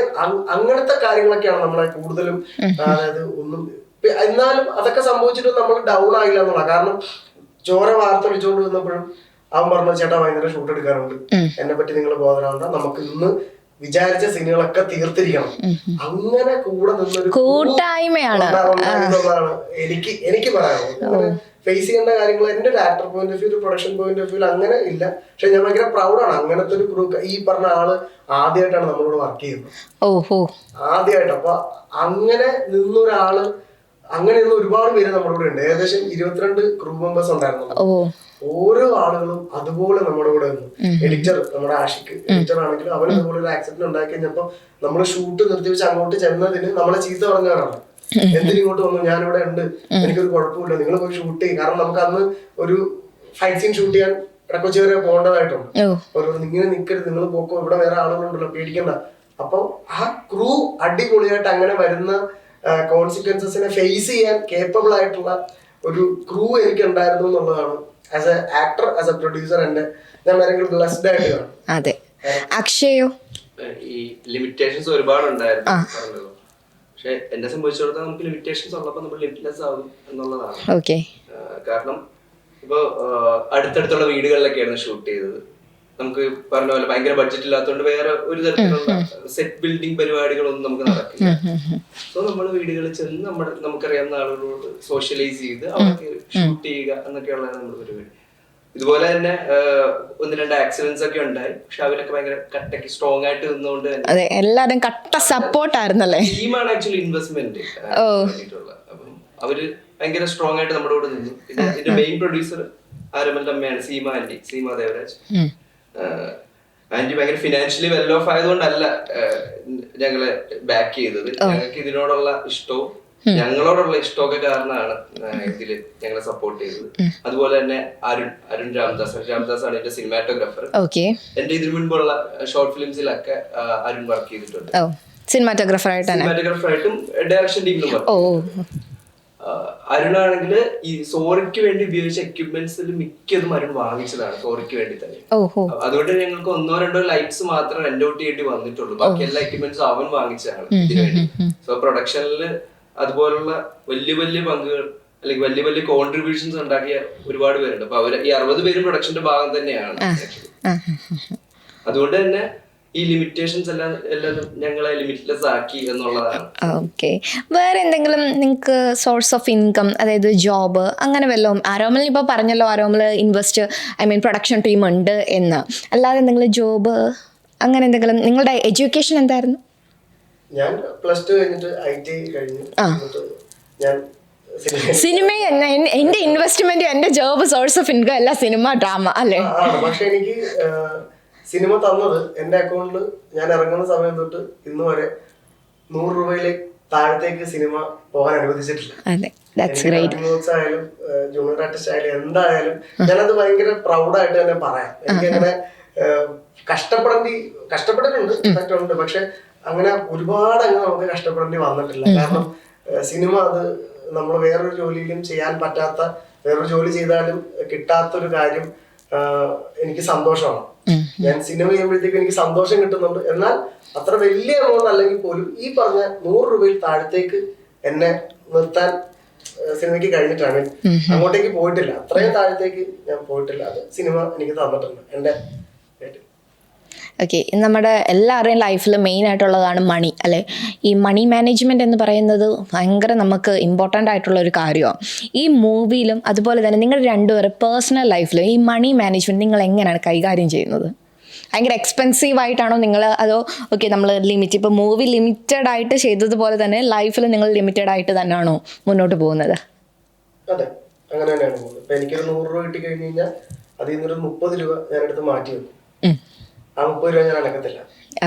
അങ്ങനത്തെ കാര്യങ്ങളൊക്കെയാണ് നമ്മളെ കൂടുതലും, അതായത് ഒന്നും എന്നാലും അതൊക്കെ സംഭവിച്ചിട്ട് നമ്മൾ ഡൗൺ ആയില്ല എന്നുള്ള. കാരണം ചോര വാർത്തൊളിച്ചുകൊണ്ട് വന്നപ്പോഴും അവൻ പറഞ്ഞു, ചേട്ടാ വൈകുന്നേരം ഷൂട്ട് എടുക്കാറുണ്ട്, എന്നെ പറ്റി നിങ്ങൾ ബോധരാവണ്ട, നമുക്ക് ഇന്ന് വിചാരിച്ച സീനുകളൊക്കെ തീർത്തിരിക്കണം. അങ്ങനെ കൂടെ നിന്നൊരു കൂട്ടായ്മയാണ് എനിക്ക് പറയാനുള്ളത്. ഫേസ് ചെയ്യേണ്ട കാര്യങ്ങൾ എന്റെ ഒരു ആക്ടർ പോയിന്റ് ഓഫ് വ്യൂ, ഒരു പ്രൊഡക്ഷൻ പോയിന്റ് ഓഫ് വ്യൂ അങ്ങനെ ഇല്ല. പക്ഷെ ഞാൻ ഭയങ്കര പ്രൗഡാണ് അങ്ങനത്തെ ഒരു ക്രൂ. ഈ പറഞ്ഞ ആള് ആദ്യമായിട്ടാണ് നമ്മളോട് വർക്ക് ചെയ്യുന്നത്, ആദ്യമായിട്ട്. അപ്പൊ അങ്ങനെ നിന്നൊരാള്, അങ്ങനെ നിന്ന് ഒരുപാട് പേര് നമ്മുടെ കൂടെ ഉണ്ട്. ഏകദേശം 22 ക്രൂ മെമ്പേഴ്സ് ഉണ്ടായിരുന്നു. ഓരോ ആളുകളും അതുപോലെ നമ്മുടെ കൂടെ വന്നു. എഡിറ്റർ, നമ്മുടെ ആഷിക്ക് എഡിറ്റർ ആണെങ്കിലും അവൻ അതുപോലെ ഒരു ആക്സിഡന്റ് ഉണ്ടാക്കി കഴിഞ്ഞപ്പോ നമ്മള് ഷൂട്ട് നിർത്തിവെച്ച് അങ്ങോട്ട് ചെന്നതിന് നമ്മളെ ചീത്ത പറഞ്ഞവരാണ്. എന്തിനിങ്ങോട്ട് വന്നു, ഞാനിവിടെ ഉണ്ട്, എനിക്കൊരു കുഴപ്പമില്ല, നിങ്ങൾ പോയി ഷൂട്ട് ചെയ്യും. കാരണം നമുക്ക് അന്ന് ഒരു ഫൈറ്റ് സീൻ ഷൂട്ട് ചെയ്യാൻ ഇടക്കൊച്ചി വരെ പോകേണ്ടതായിട്ടുണ്ട്. ഇങ്ങനെ നിൽക്കരുത്, നിങ്ങൾ പോക്കോ, ഇവിടെ വേറെ ആളുകളുണ്ടല്ലോ, പേടിക്കണ്ട. അപ്പൊ ആ ക്രൂ അടിപൊളിയായിട്ട് അങ്ങനെ വരുന്ന കോൺസിക്വൻസസിനെ ഫേസ് ചെയ്യാൻ കേപ്പബിൾ ആയിട്ടുള്ള ഒരു ക്രൂ എനിക്ക് ഉണ്ടായിരുന്നു എന്നുള്ളതാണ് as A actor, as A producer ഞാൻ ഭയങ്കര ബ്ലെസ്ഡ് ആയിട്ട് കാണും. അതെ. അക്ഷയോ? ഈ ലിമിറ്റേഷൻസ് ഒരുപാട് ഉണ്ടായിരുന്നു. പക്ഷെ എന്നെ സംബന്ധിച്ചിടത്തോളം നമുക്ക് ലിമിറ്റേഷൻസ് ഉള്ളപ്പോൾ നമ്മൾ ലിമിറ്റ്ലെസ് ആകും എന്നുള്ളതാണ്. കാരണം ഇപ്പൊ അടുത്തടുത്തുള്ള വീടുകളിലൊക്കെയായിരുന്നു ഷൂട്ട് ചെയ്തത്. നമുക്ക് പറഞ്ഞ പോലെ ഭയങ്കര ബഡ്ജറ്റ് ഇല്ലാത്തതുകൊണ്ട് വേറെ ഒരു തരത്തിലുള്ള സെറ്റ് ബിൽഡിംഗ് പരിപാടികളൊന്നും നമുക്ക് നടക്കില്ല. സോ നമ്മൾ വീടുകളിൽ ചെന്ന് നമുക്കറിയാവുന്ന ആളുകളോട് സോഷ്യലൈസ് ചെയ്ത് അവിടെ ഷൂട്ട് ചെയ്യുക എന്നൊക്കെയുള്ളതാണ് നമ്മുടെ പരിപാടി. ഇതുപോലെ തന്നെ 1-2 ആക്സിഡന്റ്സ് ഒക്കെ ഉണ്ടായി. പക്ഷെ അവരൊക്കെ ഭയങ്കര കട്ടക്ക് സ്ട്രോങ് ആയിട്ട് നിന്നുകൊണ്ട് തന്നെ എല്ലാരും കട്ട സപ്പോർട്ട് ആയിരുന്നല്ലേ. ടീമാണ് ആക്ച്വലി ഇൻവെസ്റ്റ്മെന്റ്. അപ്പം അവര് ഭയങ്കര സ്ട്രോങ് ആയിട്ട് നമ്മുടെ കൂടെ നിന്നു. പിന്നെ ഇതിന്റെ മെയിൻ പ്രൊഡ്യൂസർ ആരമലിന്റെ അമ്മയാണ്, സീമ ദേവരാജ്. ആന്റി ഭയങ്കര ഫിനാൻഷ്യലി വെൽ ഓഫ് ആയതുകൊണ്ടല്ല ഞങ്ങളെ ബാക്ക് ചെയ്തത്. ഞങ്ങൾക്ക് ഇതിനോടുള്ള ഇഷ്ടവും ഞങ്ങളോടുള്ള ഇഷ്ടമൊക്കെ കാരണമാണ് ഇതില് ഞങ്ങളെ സപ്പോർട്ട് ചെയ്തത്. അതുപോലെ തന്നെ അരുൺ രാംദാസ് ആണ് എന്റെ സിനിമാറ്റോഗ്രാഫർ. എന്റെ ഇതിനു മുൻപുള്ള ഷോർട്ട് ഫിലിംസിലൊക്കെ അരുൺ വർക്ക് ചെയ്തിട്ടുണ്ട്. സിനിമാറ്റോഗ്രാഫറായിട്ടും ഡയറക്ഷൻ ടീമിലും വർക്ക്. അരുണാണെങ്കിൽ ഈ സോറിക്ക് വേണ്ടി ഉപയോഗിച്ച എക്യുപ്മെന്റ്സിൽ മിക്കതും അരുൺ വാങ്ങിച്ചതാണ്, സോറിക്ക് വേണ്ടി തന്നെ. അതുകൊണ്ട് ഞങ്ങൾക്ക് 1-2 ലൈറ്റ്സ് മാത്രം റെന്റ് ഔട്ട് ചെയ്യേണ്ടി വന്നിട്ടുള്ളൂ. ബാക്കി എല്ലാ എക്യുപ്മെന്റ്സും അവൻ വാങ്ങിച്ചതാണ് ഇതിനു വേണ്ടി. സോ പ്രൊഡക്ഷനിൽ അതുപോലുള്ള വലിയ വലിയ പങ്കുകൾ അല്ലെങ്കിൽ വലിയ വലിയ കോൺട്രിബ്യൂഷൻസ് ഉണ്ടാക്കിയ ഒരുപാട് പേരുണ്ട്. അപ്പൊ അവര് ഈ 60 പേരും പ്രൊഡക്ഷന്റെ ഭാഗം തന്നെയാണ്. അതുകൊണ്ട് തന്നെ ഈ ലിമിറ്റേഷൻസ് എല്ലാം ഞങ്ങളെ ലിമിറ്റ്ലെസ് ആക്കി എന്നുള്ളതാണ്. ഓക്കെ. വേറെ എന്തെങ്കിലും നിങ്ങൾക്ക് സോഴ്സ് ഓഫ് ഇൻകം, അതായത് ജോബ് അങ്ങനെ വല്ലതും? ആരോമൽ ഇപ്പോൾ പറഞ്ഞല്ലോ, ആരോമൽ പ്രൊഡക്ഷൻ ടീം ഉണ്ട് എന്ന്. അല്ലാതെ എന്തെങ്കിലും ജോബ് അങ്ങനെ എന്തെങ്കിലും? നിങ്ങളുടെ എഡ്യൂക്കേഷൻ എന്തായിരുന്നു? ഞാൻ +2 കഴിഞ്ഞിട്ട് IT കഴിഞ്ഞു. ഞാൻ സിനിമ എന്റെ ഇൻവെസ്റ്റ്മെന്റ്, എന്റെ ജോബ്, സോഴ്സ് ഓഫ് ഇൻകം എല്ലാം സിനിമ, ഡ്രാമ അല്ലേ? പക്ഷെ എനിക്ക് സിനിമ തന്നത് എന്റെ അക്കൗണ്ടിൽ ഞാൻ ഇറങ്ങുന്ന സമയം തൊട്ട് ഇന്ന് വരെ 100 രൂപയിലേക്ക് താഴത്തേക്ക് സിനിമ പോകാൻ അനുവദിച്ചിട്ടില്ല. ആയാലും ജൂനിയർ ആർട്ടിസ്റ്റ് ആയാലും എന്തായാലും ഞാനത് ഭയങ്കര പ്രൗഡായിട്ട് തന്നെ പറയാം. എനിക്കങ്ങനെ കഷ്ടപ്പെട്ടിട്ടുണ്ട്. പക്ഷെ അങ്ങനെ ഒരുപാട് അങ്ങ് നമുക്ക് കഷ്ടപ്പെടേണ്ടി വന്നിട്ടില്ല. കാരണം സിനിമ അത് നമ്മൾ വേറൊരു ജോലിയിലും ചെയ്യാൻ പറ്റാത്ത, വേറൊരു ജോലി ചെയ്താലും കിട്ടാത്തൊരു കാര്യം. എനിക്ക് സന്തോഷമാണ്. ഞാൻ സിനിമ ചെയ്യുമ്പോഴത്തേക്കും എനിക്ക് സന്തോഷം കിട്ടുന്നുണ്ട്. എന്നാൽ അത്ര വലിയ എമൗണ്ട് അല്ലെങ്കിൽ പോലും ഈ പറഞ്ഞ 100 രൂപയിൽ താഴത്തേക്ക് എന്നെ നിർത്താൻ സിനിമയ്ക്ക് കഴിഞ്ഞിട്ടാണ്. അങ്ങോട്ടേക്ക് പോയിട്ടില്ല, അത്രയും താഴത്തേക്ക് ഞാൻ പോയിട്ടില്ല. അത് സിനിമ എനിക്ക് തന്നിട്ടുണ്ട് എന്റെ. ഓക്കെ, നമ്മുടെ എല്ലാവരുടെയും ലൈഫിൽ മെയിൻ ആയിട്ടുള്ളതാണ് മണി അല്ലേ? ഈ മണി മാനേജ്മെൻറ്റ് എന്ന് പറയുന്നത് ഭയങ്കര നമുക്ക് ഇമ്പോർട്ടൻ്റ് ആയിട്ടുള്ള ഒരു കാര്യമാണ്. ഈ മൂവിയിലും അതുപോലെ തന്നെ നിങ്ങളുടെ രണ്ടുപേരും പേഴ്സണൽ ലൈഫിലും ഈ മണി മാനേജ്മെൻറ്റ് നിങ്ങൾ എങ്ങനെയാണ് കൈകാര്യം ചെയ്യുന്നത്? ഭയങ്കര എക്സ്പെൻസീവ് ആയിട്ടാണോ നിങ്ങൾ, അതോ ഓക്കെ നമ്മൾ ലിമിറ്റ്, ഇപ്പോൾ മൂവി ലിമിറ്റഡ് ആയിട്ട് ചെയ്തതുപോലെ തന്നെ ലൈഫിൽ നിങ്ങൾ ലിമിറ്റഡ് ആയിട്ട് തന്നെയാണോ മുന്നോട്ട് പോകുന്നത്? അതെ, അങ്ങനെ തന്നെയാണ് പോകുന്നത്. ഇപ്പൊ എനിക്കൊരു 100 രൂപ കിട്ടി കഴിഞ്ഞ് കഴിഞ്ഞാൽ അതിൽ നിന്നൊരു 30 രൂപ ഞാൻ എടുത്ത് മാറ്റി വെക്കും. ആ 30 രൂപ ഞാൻ അനക്കത്തില്ല.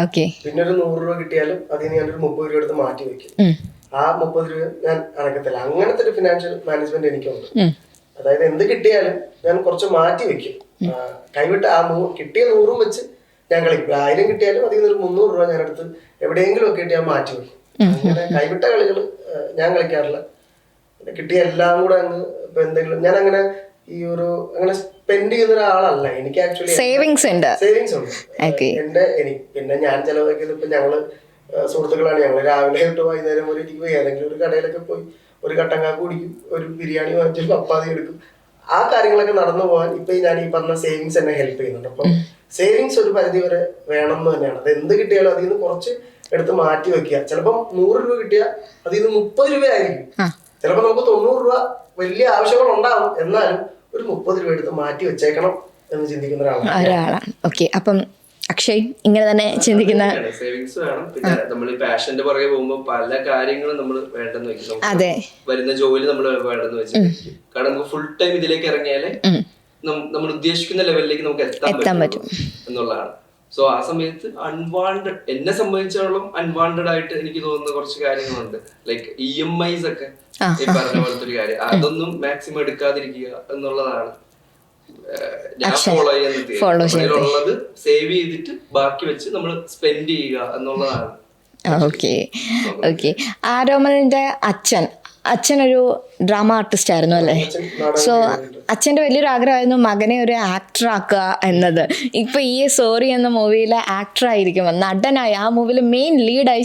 ഓക്കെ. പിന്നെ ഒരു 100 രൂപ കിട്ടിയാലും അതിൽ നിന്ന് ഞാനൊരു 30 രൂപ എടുത്ത് മാറ്റി വെക്കും. ആ 30 രൂപ ഞാൻ അനക്കത്തില്ല. അങ്ങനത്തെ ഒരു ഫിനാൻഷ്യൽ മാനേജ്മെന്റ് എനിക്കുണ്ട്. അതായത് എന്ത് കിട്ടിയാലും ഞാൻ കുറച്ച് മാറ്റി വെക്കും. കൈവിട്ട് ആ കിട്ടിയ 100 വെച്ച് ഞാൻ കളിക്കും. 1000 കിട്ടിയാലും അതിൽ നിന്നൊരു 300 രൂപ ഞാൻ എടുത്ത് എവിടെയെങ്കിലും ഒക്കെ ഇട്ട് ഞാൻ മാറ്റി വെക്കും. അങ്ങനെ കൈവിട്ട കളികൾ ഞാൻ കളിക്കാറില്ല. കിട്ടിയ എല്ലാം കൂടെ അങ്ങ് ഇപ്പൊ എന്തെങ്കിലും ഞാൻ അങ്ങനെ ഈ ഒരു അങ്ങനെ സ്പെൻഡ് ചെയ്യുന്ന ഒരാളല്ല. എനിക്ക് ആക്ച്വലി സേവിങ്സ് ഉണ്ട്. പിന്നെ ഞാൻ ചെലവാക്കിയത് ഇപ്പൊ ഞങ്ങള് സുഹൃത്തുക്കളാണ്. ഞങ്ങള് രാവിലെ തൊട്ട് വൈകുന്നേരം വരെ ഇരിക്കും. ഏതെങ്കിലും ഒരു കടയിലൊക്കെ പോയി ഒരു കട്ടൻ കാപ്പി കുടിക്കും, ഒരു ബിരിയാണി വാങ്ങിച്ചു പപ്പാതി എടുക്കും. ആ കാര്യങ്ങളൊക്കെ നടന്നു പോകാൻ ഇപ്പൊ ഞാൻ ഈ പറഞ്ഞ സേവിങ്സ് എന്നെ ഹെൽപ്പ് ചെയ്യുന്നുണ്ട്. അപ്പം സേവിങ്സ് ഒരു പരിധി വരെ വേണം എന്ന് തന്നെയാണ്. അത് എന്ത് കിട്ടിയാലും അതിൽ നിന്ന് കുറച്ച് എടുത്ത് മാറ്റി വെക്കുക. ചിലപ്പം 100 രൂപ കിട്ടിയാൽ അതിൽ നിന്ന് 30 രൂപ ആയിരിക്കും. ചിലപ്പോൾ നമുക്ക് 90 രൂപ വലിയ ആവശ്യങ്ങൾ ഉണ്ടാവും, എന്നാലും ഒരു 30 രൂപ എടുത്ത് മാറ്റി വെച്ചേക്കണം എന്ന് ചിന്തിക്കുന്ന ഒരാളാണ്. ഓക്കെ, അപ്പം അക്ഷയ് ഇങ്ങനെ തന്നെ ചിന്തിക്കുന്ന സേവിങ്സ് വേണം. പിന്നെ നമ്മൾ ഈ പാഷന്റെ പുറകെ പോകുമ്പോൾ പല കാര്യങ്ങളും നമ്മൾ വേണ്ടെന്ന് വെക്കും. വരുന്ന ജോലി നമ്മൾ വേണ്ടെന്ന് വെച്ചിരിക്കും. കാരണം നമുക്ക് ഫുൾ ടൈം ഇതിലേക്ക് ഇറങ്ങിയാലേ നമ്മൾ ഉദ്ദേശിക്കുന്ന ലെവലിലേക്ക് നമുക്ക് എത്താൻ പറ്റും എന്നുള്ളതാണ്. സോ ആ സമയത്ത് അൺവാണ്ടഡ്, എന്നെ സംബന്ധിച്ചിടത്തോളം അൺവാണ്ടഡ് ആയിട്ട് എനിക്ക് തോന്നുന്ന കുറച്ച് കാര്യങ്ങളുണ്ട്. ലൈക്ക് EMIs ഒക്കെ ഈ പറഞ്ഞ പോലത്തെ ഒരു കാര്യം, അതൊന്നും മാക്സിമം എടുക്കാതിരിക്കുക എന്നുള്ളതാണ് ഞാൻ ഫോളോ ചെയ്യുന്നത്. സേവ് ചെയ്തിട്ട് ബാക്കി വെച്ച് നമ്മൾ സ്പെൻഡ് ചെയ്യുക എന്നുള്ളതാണ്. ഓക്കെ. ആരോമലിന്റെ അച്ഛനൊരു ഡ്രാമ ആർട്ടിസ്റ്റ് ആയിരുന്നു അല്ലേ? സോ അച്ഛൻ്റെ വലിയൊരു ആഗ്രഹമായിരുന്നു മകനെ ഒരു ആക്ടർ ആക്കുക എന്നത്. ഇപ്പൊ ഈ സോറി എന്ന മൂവിയിലെ ആക്ടർ ആയിരിക്കും, നടനായി ആ മൂവിയിൽ മെയിൻ ലീഡായി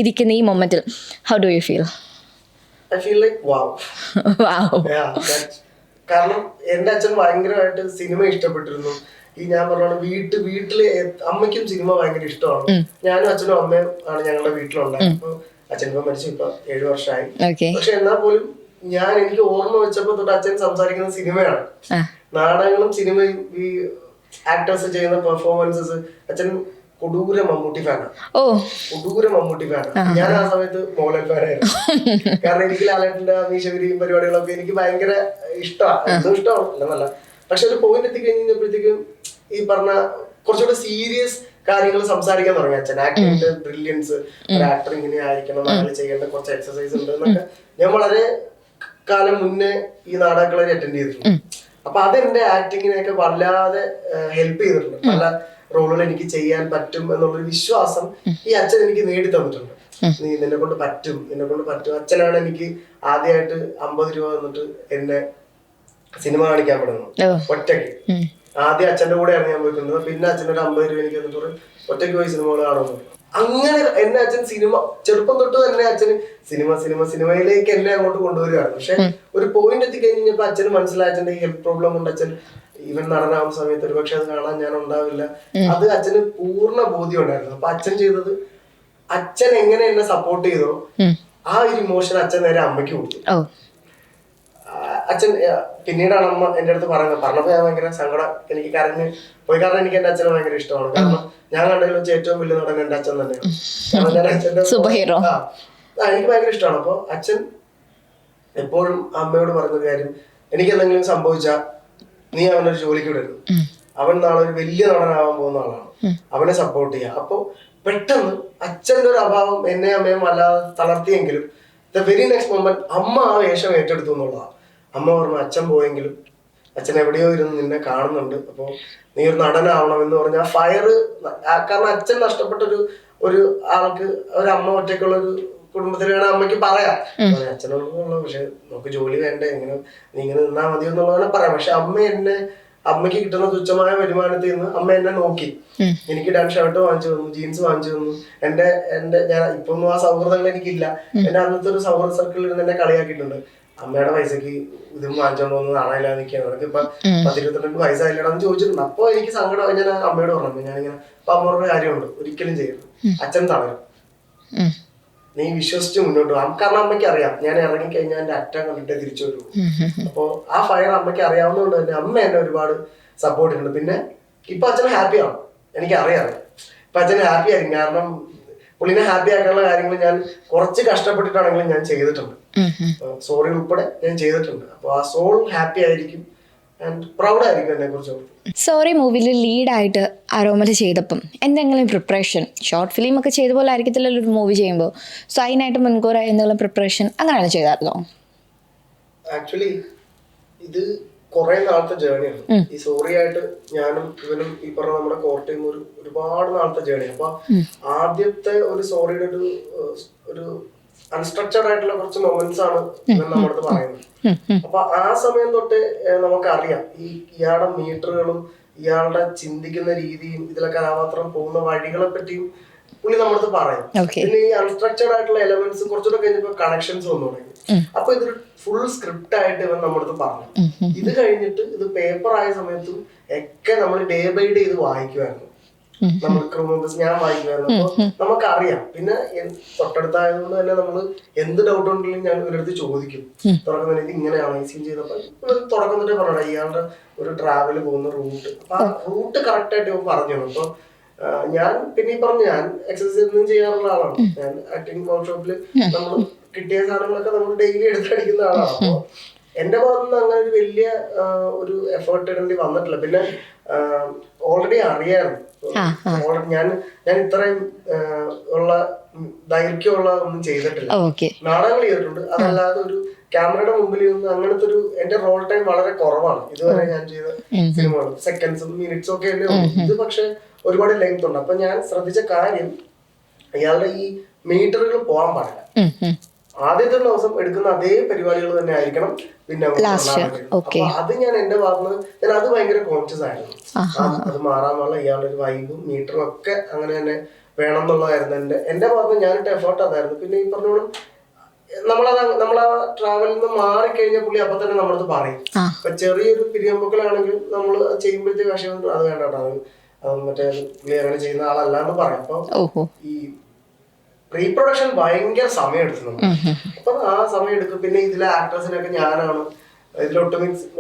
ഇരിക്കുന്ന ഈ മൊമെന്റിൽ how do you feel? I feel like wow. കാരണം എന്റെ അച്ഛൻ ഭയങ്കരമായിട്ട് സിനിമ ഇഷ്ടപ്പെട്ടിരുന്നു. ഈ ഞാൻ പറഞ്ഞ വീട്ടില് അമ്മയ്ക്കും സിനിമ ഭയങ്കര ഇഷ്ടമാണ്. ഞാനും അച്ഛനും അമ്മയും ആണ് ഞങ്ങളുടെ വീട്ടിലുണ്ടായത്. അപ്പൊ അച്ഛൻ ഇപ്പൊ മരിച്ചു, ഇപ്പൊ 7 വർഷമായി. പക്ഷെ എന്നാൽ പോലും എനിക്ക് ഓർമ്മ വെച്ചപ്പോ തൊട്ട് അച്ഛൻ സംസാരിക്കുന്നത് സിനിമയാണ്. നാടകങ്ങളും സിനിമയും ഈ ആക്ടേഴ്സ് ചെയ്യുന്ന പെർഫോമൻസസ്. അച്ഛൻ കൊടൂര മമ്മൂട്ടി ഫാനാണ്. ഞാൻ ആ സമയത്ത് മോഹൻലാൽ ഫാനായിരുന്നു. കാരണം എനിക്ക് ലാലേട്ടന്റെ മീശവിരിയും പരിപാടികളൊക്കെ എനിക്ക് ഭയങ്കര ഇഷ്ടമാണ്. എന്നും ഇഷ്ടമാണ് അല്ലെന്നല്ല. പക്ഷെ ഒരു പോയിന്റ് എത്തിക്കഴിഞ്ഞപ്പോഴത്തേക്കും ഈ പറഞ്ഞ കുറച്ചുകൂടെ സീരിയസ് കാര്യങ്ങൾ സംസാരിക്കാൻ തുടങ്ങി അച്ഛൻ. ആക്ടിങ്ങിന്റെ ബ്രില്യൻസ്, ഒരു ആക്ടർ ഇങ്ങനെ ആയിരിക്കണം, അങ്ങനെ ചെയ്യേണ്ട കുറച്ച് എക്സസൈസ് ഉണ്ട് എന്നൊക്കെ ഞാൻ വളരെ കാലം മുന്നേ ഈ നാടകങ്ങളെ അറ്റൻഡ് ചെയ്തിട്ടുണ്ട്. അപ്പൊ അതെന്റെ ആക്ടിങ്ങിനെയൊക്കെ വല്ലാതെ ഹെൽപ്പ് ചെയ്തിട്ടുണ്ട്. പല റോളുകൾ എനിക്ക് ചെയ്യാൻ പറ്റും എന്നുള്ളൊരു വിശ്വാസം ഈ അച്ഛൻ എനിക്ക് നേടി തന്നിട്ടുണ്ട്. നിന്നെ കൊണ്ട് പറ്റും. അച്ഛനാണ് എനിക്ക് ആദ്യമായിട്ട് 50 രൂപ തന്നിട്ട് എന്നെ സിനിമ കാണിക്കാൻ വിടുന്നത് ഒറ്റയ്ക്ക്. ആദ്യം അച്ഛന്റെ കൂടെയാണ് ഞാൻ പോയിട്ടുള്ളത്. പിന്നെ അച്ഛനൊരു 50 രൂപ എനിക്ക് തന്നിട്ട് ഒറ്റയ്ക്ക് പോയി സിനിമകൾ കാണുന്നു. അങ്ങനെ എന്നെ അച്ഛൻ ചെറുപ്പം തൊട്ട് തന്നെ അച്ഛന് സിനിമയിലേക്ക് എന്നെ അങ്ങോട്ട് കൊണ്ടുവരികയാണ്. പക്ഷെ ഒരു പോയിന്റ് എത്തിക്കഴിഞ്ഞപ്പോ അച്ഛന് മനസ്സിലായ അച്ഛന്റെ ഹെൽത്ത് പ്രോബ്ലം കൊണ്ട് അച്ഛൻ ഇവൻ നടനാവുന്ന സമയത്ത് ഒരു പക്ഷെ അത് കാണാൻ ഞാൻ ഉണ്ടാവില്ല. അത് അച്ഛന് പൂർണ്ണ ബോധ്യം ഉണ്ടായിരുന്നു. അപ്പൊ അച്ഛൻ ചെയ്തത്, അച്ഛൻ എങ്ങനെ എന്നെ സപ്പോർട്ട് ചെയ്തോ ആ ഒരു ഇമോഷൻ അച്ഛൻ നേരെ അമ്മയ്ക്ക് കൊടുത്തു. അച്ഛൻ പിന്നീടാണ് അമ്മ എന്റെ അടുത്ത് പറഞ്ഞപ്പോ ഞാൻ ഭയങ്കര സങ്കടം, എനിക്ക് കരഞ്ഞ് പോയി. കാരണം എനിക്ക് എന്റെ അച്ഛനെ ഭയങ്കര ഇഷ്ടമാണ്. കാരണം ഞാൻ കണ്ടതിൽ വെച്ച് ഏറ്റവും വലിയ നടൻ എന്റെ അച്ഛൻ തന്നെയാണ്. കാരണം ഞാൻ അച്ഛന്റെ എനിക്ക് ഭയങ്കര ഇഷ്ടമാണ്. അപ്പൊ അച്ഛൻ എപ്പോഴും അമ്മയോട് പറഞ്ഞൊരു കാര്യം, എനിക്ക് എന്തെങ്കിലും സംഭവിച്ചാ നീ അവനൊരു ജോലിക്ക് വിടരുത്. അവൻ നാളെ ഒരു വലിയ നടനാവാൻ പോകുന്ന ആളാണ്, അവനെ സപ്പോർട്ട് ചെയ്യാം. അപ്പൊ പെട്ടെന്ന് അച്ഛന്റെ ഒരു അഭാവം എന്നെ അമ്മയും വല്ലാതെ തളർത്തിയെങ്കിലും ദ വെരി നെക്സ്റ്റ് മൊമെന്റ് അമ്മ ആ വേഷം ഏറ്റെടുത്തു എന്നുള്ളതാണ്. അമ്മ പറഞ്ഞു, അച്ഛൻ പോയെങ്കിലും അച്ഛൻ എവിടെയോ ഇരുന്ന് നിന്നെ കാണുന്നുണ്ട്, അപ്പൊ നീ ഒരു നടനാവണം എന്ന് പറഞ്ഞ ആ ഫയറ്. കാരണം അച്ഛൻ നഷ്ടപ്പെട്ട ഒരു ആൾക്ക് ഒരമ്മ ഒറ്റയ്ക്കുള്ള ഒരു കുടുംബത്തിൽ വേണം അമ്മയ്ക്ക് പറയാം, അച്ഛനുള്ളൂ പക്ഷെ നമുക്ക് ജോലി വേണ്ടേ, നീ ഇങ്ങനെ നിന്നാ മതി എന്നുള്ളതാണ് പറയാം. പക്ഷെ അമ്മയ്ക്ക് കിട്ടുന്ന തുച്ഛമായ വരുമാനത്തിൽ നിന്ന് അമ്മ എന്നെ നോക്കി. എനിക്ക് 2 ഷർട്ട് വാങ്ങിച്ചു തന്നു, ജീൻസ് വാങ്ങിച്ചു തന്നു. ഞാൻ ഇപ്പൊന്നും ആ സൗഹൃദങ്ങൾ എനിക്കില്ല. എന്റെ അന്നത്തെ ഒരു സൗഹൃദ സർക്കിളിൽ നിന്ന് എന്നെ കളിയാക്കിയിട്ടുണ്ട്. അമ്മയുടെ പൈസക്ക് ഇതും വാങ്ങിച്ചോണ്ട് വന്ന് നാണയില്ലാതെ നിൽക്കുകയാണ്, അവർക്ക് ഇപ്പൊ 10-22 വയസ്സായില്ലാന്ന് ചോദിച്ചിട്ടുണ്ട്. അപ്പൊ എനിക്ക് സങ്കടം. ഞാൻ അമ്മയോട് പറഞ്ഞു, ഞാനിങ്ങനെ അപ്പൊ അമ്മയുടെ കാര്യമുണ്ട്, ഒരിക്കലും ചെയ്യരുത്, അച്ഛൻ തളരും, നീ വിശ്വസിച്ച് മുന്നോട്ട് പോകാം. കാരണം അമ്മയ്ക്ക് അറിയാം ഞാൻ ഇറങ്ങിക്കഴിഞ്ഞാൽ എന്റെ അറ്റം കണ്ടിട്ടേ തിരിച്ചു വരുള്ളൂ. അപ്പൊ ആ ഫയർ അമ്മയ്ക്ക് അറിയാവുന്നതുകൊണ്ട് തന്നെ അമ്മ എന്നെ ഒരുപാട് സപ്പോർട്ട് ചെയ്യുന്നുണ്ട്. പിന്നെ ഇപ്പൊ അച്ഛന് ഹാപ്പിയാണ്, എനിക്ക് അറിയാം ഇപ്പൊ അച്ഛന് ഹാപ്പി ആയിരിക്കും. കാരണം പുള്ളിനെ ഹാപ്പി ആക്കാനുള്ള കാര്യങ്ങൾ ഞാൻ കുറച്ച് കഷ്ടപ്പെട്ടിട്ടാണെങ്കിലും ഞാൻ ചെയ്തിട്ടുണ്ട്. സോറി ഉൾപ്പെടെ ഞാൻ ചെയ്തിട്ടുണ്ട്. അപ്പൊ ആ സോൾ ഹാപ്പി ആയിരിക്കും ആൻഡ് പ്രൗഡ് ആയിരിക്കും എന്നെ കുറിച്ച്. സോറി മൂവിയിൽ ലീഡായിട്ട് ആരോമൽ ചെയ്തപ്പം എന്തെങ്കിലും പ്രിപ്പറേഷൻ, ഷോർട്ട് ഫിലിം ഒക്കെ ചെയ്ത പോലെ ആയിരിക്കത്തില്ലല്ലോ ഒരു മൂവി ചെയ്യുമ്പോൾ, സോ അതിനായിട്ട് മുൻകൂറായി എന്തെങ്കിലും പ്രിപ്പറേഷൻ അങ്ങനെയാണ് ചെയ്തായിരുന്നോ? ആക്ച്വലി ഇത് കുറെ നാളത്തെ ജേണിയാണ്. ഈ സോറി ആയിട്ട് ഞാനും ഇവനും ഈ പറഞ്ഞ നമ്മുടെ കോർട്ടയും ഒരുപാട് നാളത്തെ ജേണി. അപ്പൊ ആദ്യത്തെ ഒരു സോറിയുടെ ഒരു അൺസ്ട്രക്ചർഡ് ആയിട്ടുള്ള കുറച്ച് മൊമെന്റ്സ് ആണ് നമ്മുടെ അടുത്ത് പറയുന്നത്. അപ്പൊ ആ സമയം തൊട്ട് നമുക്കറിയാം ഇയാളുടെ മീറ്ററുകളും ഇയാളുടെ ചിന്തിക്കുന്ന രീതിയും ഇതിലെ കഥാപാത്രം പോകുന്ന വഴികളെ പറ്റിയും പുള്ളി നമ്മുടെ അടുത്ത് പറയും. പിന്നെ ഈ അൺസ്ട്രക്ചർഡ് ആയിട്ടുള്ള എലമെന്റ്സ് കുറച്ചുകൂടെ കഴിഞ്ഞപ്പോ കണക്ഷൻസ് വന്നു തുടങ്ങി. അപ്പൊ ഇതൊരു ഫുൾ സ്ക്രിപ്റ്റ് ആയിട്ട് ഇവൻ നമ്മുടെ അടുത്ത് പറഞ്ഞു. ഇത് കഴിഞ്ഞിട്ട് ഇത് പേപ്പർ ആയ സമയത്തും ഒക്കെ നമ്മൾ ഡേ ബൈ ഡേ ഇത് വായിക്കുമായിരുന്നു. നമ്മൾ ക്രൂ മെമ്പേഴ്സ് ഞാൻ വായിക്കുമായിരുന്നു. അപ്പൊ നമുക്കറിയാം. പിന്നെ തൊട്ടടുത്തായതുകൊണ്ട് തന്നെ നമ്മള് എന്ത് ഡൗട്ട് ഉണ്ടെങ്കിലും ഞാൻ ഇവരടുത്ത് ചോദിക്കും. തുടക്കം ഇത് ഇങ്ങനെയാണ് ഈ സീൻ ചെയ്തപ്പോ ഇവർ തുടക്കം തൊട്ടേ പറഞ്ഞ ഇയാളുടെ ഒരു ട്രാവല് പോകുന്ന റൂട്ട്, അപ്പൊ ആ റൂട്ട് കറക്റ്റ് ആയിട്ട് ഇവൻ പറഞ്ഞു. അപ്പൊ ഞാൻ പിന്നെ ഈ പറഞ്ഞു ഞാൻ എക്സസൈസ് ഒന്നും ചെയ്യാറുള്ള ആളാണ്. ഞാൻ ആക്ടിങ് വർക്ക്ഷോപ്പിൽ നമ്മൾ കിട്ടിയ സാധനങ്ങളൊക്കെ നമ്മൾ ഡെയിലി എടുത്തടിക്കുന്ന ആളാണ്. അപ്പൊ എന്റെ ഭാഗത്തുനിന്ന് അങ്ങനെ ഒരു വലിയ ഒരു എഫേർട്ട് ഇടേണ്ടി വന്നിട്ടില്ല. പിന്നെ ഓൾറെഡി അറിയായിരുന്നു ഞാൻ ഇത്രയും ഉള്ള ദൈർഘ്യമുള്ള ഒന്നും ചെയ്തിട്ടില്ല. നാടകങ്ങൾ ചെയ്തിട്ടുണ്ട്, അതല്ലാതെ ഒരു ക്യാമറയുടെ മുമ്പിൽ നിന്ന് അങ്ങനത്തെ ഒരു എന്റെ റോൾ ടൈം വളരെ കുറവാണ് ഇതുവരെ ഞാൻ ചെയ്ത സിനിമകൾ. സെക്കൻഡ്സും മിനിറ്റ്സും ഒക്കെ അല്ലേ ഉള്ളൂ. ഇത് പക്ഷെ ഒരുപാട് ലെങ്ത് ഉണ്ട്. അപ്പൊ ഞാൻ ശ്രദ്ധിച്ച കാര്യം ഇയാളുടെ ഈ മീറ്ററുകൾ പോകാൻ പാടില്ല. ആദ്യത്തെ ദിവസം എടുക്കുന്ന അതേ പരിപാടികൾ തന്നെ ആയിരിക്കണം പിന്നെ അത് ഞാൻ എന്റെ ഭാഗത്ത് ഞാൻ അത് ഭയങ്കര കോൺഷ്യസ് ആയിരുന്നു. അത് മാറാൻ പാടില്ല, ഇയാളുടെ ഒരു വൈബും മീറ്ററും ഒക്കെ അങ്ങനെ തന്നെ വേണം എന്നുള്ളതായിരുന്നു എന്റെ ഭാഗത്ത് ഞാനിട്ട എഫേർട്ട് അതായിരുന്നു. പിന്നെ ഈ പറഞ്ഞോളും നമ്മളാ ട്രാവലിൽ നിന്ന് മാറിക്കഴിഞ്ഞ പുള്ളി അപ്പൊ തന്നെ നമ്മളത് പറയും. ഇപ്പൊ ചെറിയൊരു പിരിയമ്പൊക്കളാണെങ്കിൽ നമ്മൾ ചെയ്യുമ്പോഴത്തേക്ക് പക്ഷേ അത് വേണ്ട അത് മറ്റേ പുള്ളി അങ്ങനെ ചെയ്യുന്ന ആളല്ല എന്ന് പറയാം. അപ്പൊ ഈ റീപ്രൊഡക്ഷൻ ഭയങ്കര സമയം എടുത്തു. അപ്പൊ ആ സമയം എടുക്കും. പിന്നെ ഇതിലെ ആക്ടേഴ്സിനൊക്കെ ഞാനാണ്, ഇതിൽ